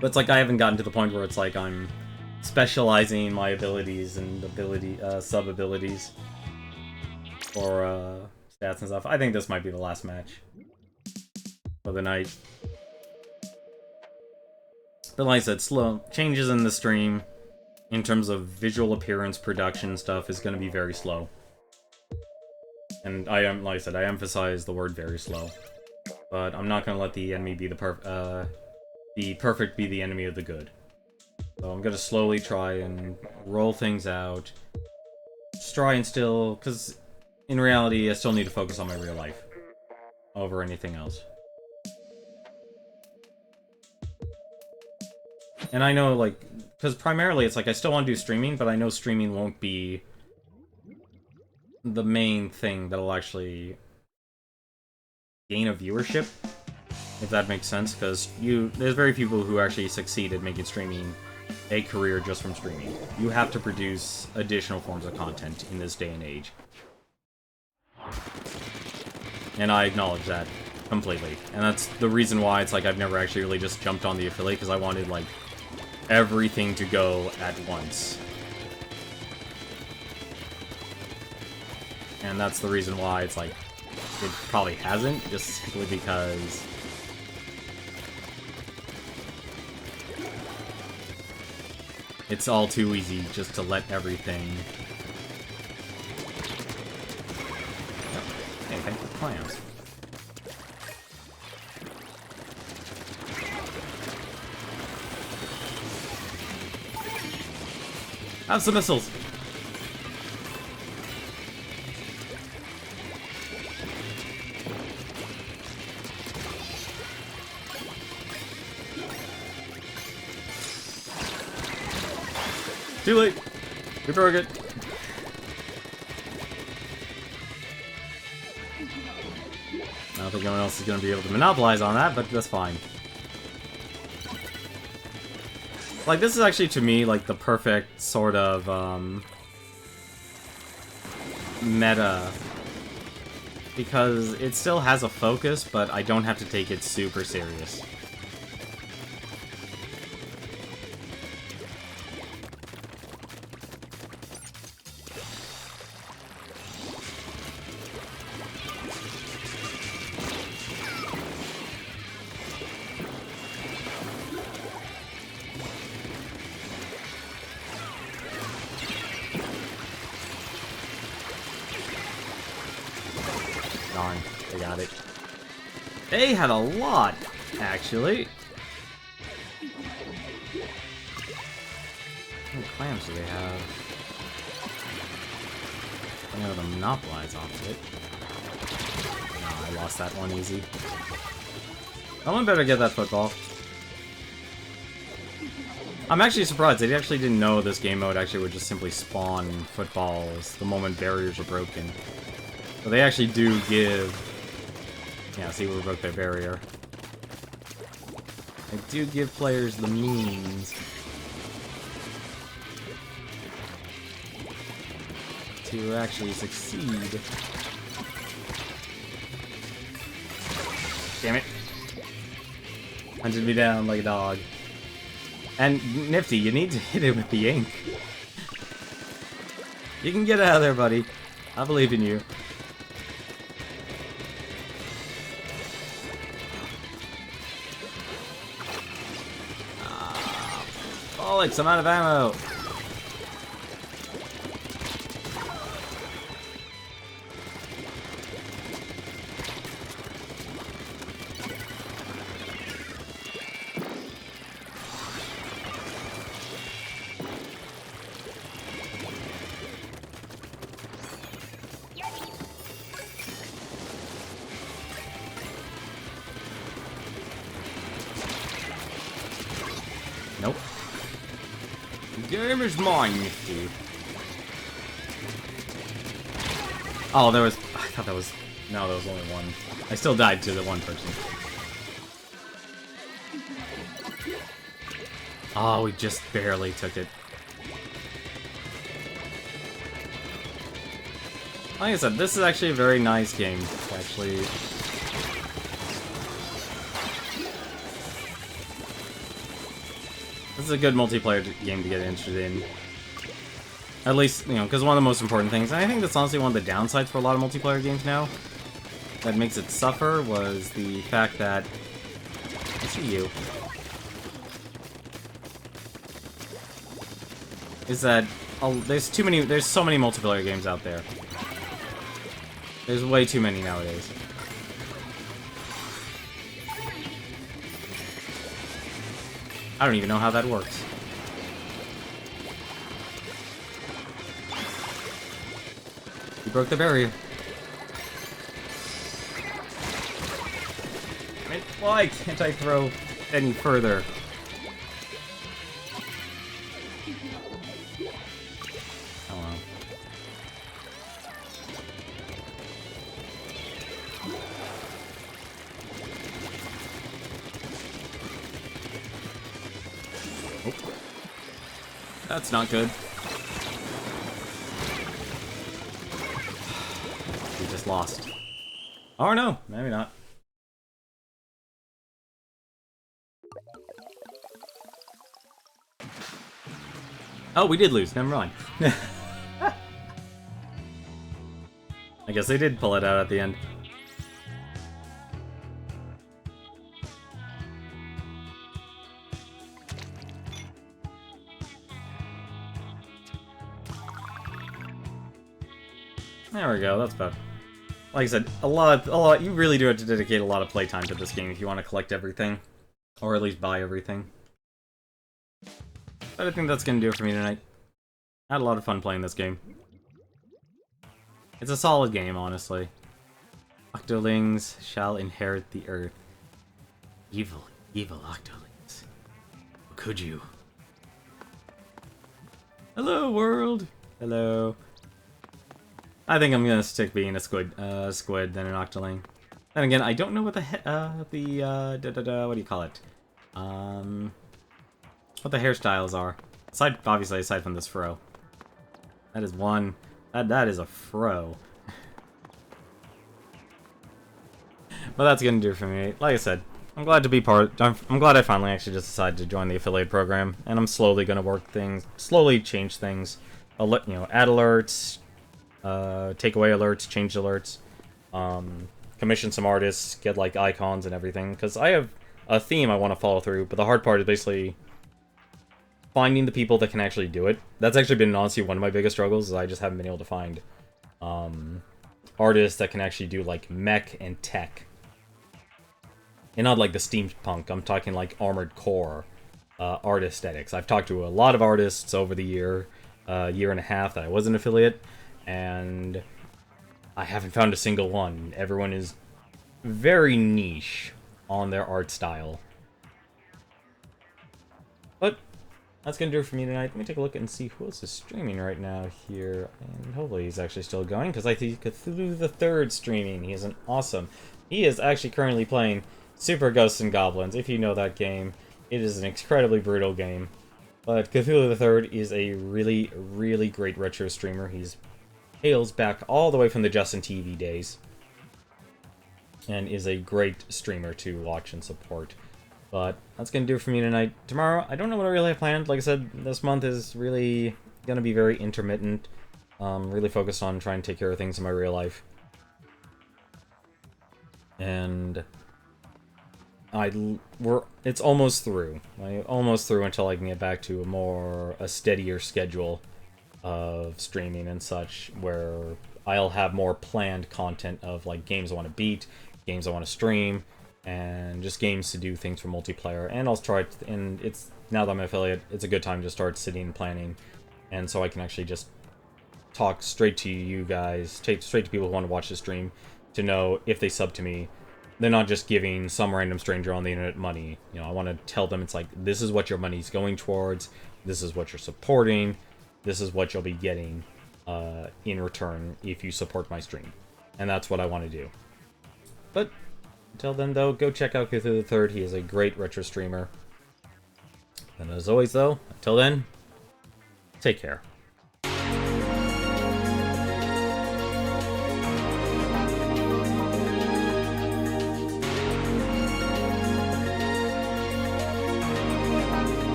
But it's like I haven't gotten to the point where it's like I'm specializing my abilities and sub-abilities for stats and stuff. I think this might be the last match for the night. But like I said, slow changes in the stream in terms of visual appearance, production stuff is going to be very slow. And like I said, I emphasize the word very slow. But I'm not going to let the enemy be the perfect be the enemy of the good. So I'm going to slowly try and roll things out. Just try and still, because in reality, I still need to focus on my real life over anything else. And I know, like, because primarily it's like I still want to do streaming, but I know streaming won't be the main thing that'll actually gain a viewership, if that makes sense, because there's very few people who actually succeed at making streaming a career just from streaming. You have to produce additional forms of content in this day and age. And I acknowledge that completely. And that's the reason why it's like I've never actually really just jumped on the affiliate, because I wanted, like, everything to go at once. And that's the reason why it's like it probably hasn't, just simply because it's all too easy just to let everything. Hey, thank you for clams. Have some missiles. Too late. We broke it. I don't think anyone else is going to be able to monopolize on that, but that's fine. Like, this is actually, to me, like, the perfect sort of, meta. Because it still has a focus, but I don't have to take it super serious. Darn, they got it. They had a lot, actually. How many clams do they have? I know the monopolize off of it. No, I lost that one easy. Someone better get that football. I'm actually surprised. They actually didn't know this game mode actually would just simply spawn footballs the moment barriers are broken. So they actually do give... Yeah, see, we broke their barrier. They do give players the means to actually succeed. Damn it. Hunted me down like a dog. And Nifty, you need to hit it with the ink. You can get out of there, buddy. I believe in you. Bollocks, I'm out of ammo. Nope. The game is mine, Nifty. Oh, there was... I thought that was... No, there was only one. I still died to the one person. Oh, we just barely took it. Like I said, this is actually a very nice game. Actually... This is a good multiplayer game to get interested in. At least, you know, because one of the most important things, and I think that's honestly one of the downsides for a lot of multiplayer games now, that makes it suffer, was the fact that... I see you. Is that... there's so many multiplayer games out there. There's way too many nowadays. I don't even know how that works. You broke the barrier. I mean, why can't I throw any further? Oh well. Oh. That's not good. We just lost. Or no, maybe not. Oh, we did lose. Never mind. I guess they did pull it out at the end. There we go, that's better. Like I said, a lot, you really do have to dedicate a lot of playtime to this game if you want to collect everything. Or at least buy everything. But I think that's gonna do it for me tonight. I had a lot of fun playing this game. It's a solid game, honestly. Octolings shall inherit the earth. Evil, evil Octolings. Could you? Hello, world! Hello. I think I'm gonna stick being a squid than an octoling. Then again, I don't know what the what do you call it? What the hairstyles are. Obviously, aside from this fro. That is one. That is a fro. But that's gonna do it for me. Like I said, I'm glad to be I'm glad I finally actually just decided to join the affiliate program, and I'm slowly gonna slowly change things. You know, add alerts. Take away alerts, change alerts, commission some artists, get like icons and everything, because I have a theme I want to follow through, but the hard part is basically finding the people that can actually do it. That's actually been honestly one of my biggest struggles, is I just haven't been able to find artists that can actually do like mech and tech. And not like the steampunk, I'm talking like Armored Core art aesthetics. I've talked to a lot of artists over the year and a half that I was an affiliate, and I haven't found a single one. Everyone is very niche on their art style. But that's going to do it for me tonight. Let me take a look and see who else is streaming right now here. And hopefully he's actually still going, because I think Cthulhu the Third streaming. He is an awesome... He is actually currently playing Super Ghosts and Goblins. If you know that game, it is an incredibly brutal game. But Cthulhu the Third is a really, really great retro streamer. He's hails back all the way from the Justin TV days. And is a great streamer to watch and support. But that's going to do it for me tonight. Tomorrow, I don't know what I really have planned. Like I said, this month is really going to be very intermittent. Really focused on trying to take care of things in my real life. And it's almost through. Almost through until I can get back to a steadier schedule of streaming and such, where I'll have more planned content of like games I want to beat, games I want to stream, and just games to do things for multiplayer. And I'll try and it's now that I'm an affiliate, it's a good time to start sitting and planning, and so I can actually just talk straight to you guys, straight to people who want to watch the stream, to know if they sub to me, they're not just giving some random stranger on the internet money. You know, I want to tell them it's like, this is what your money's going towards, this is what you're supporting, this is what you'll be getting in return if you support my stream. And that's what I want to do. But until then, though, go check out Cthulhu the Third. He is a great retro streamer. And as always, though, until then, take care.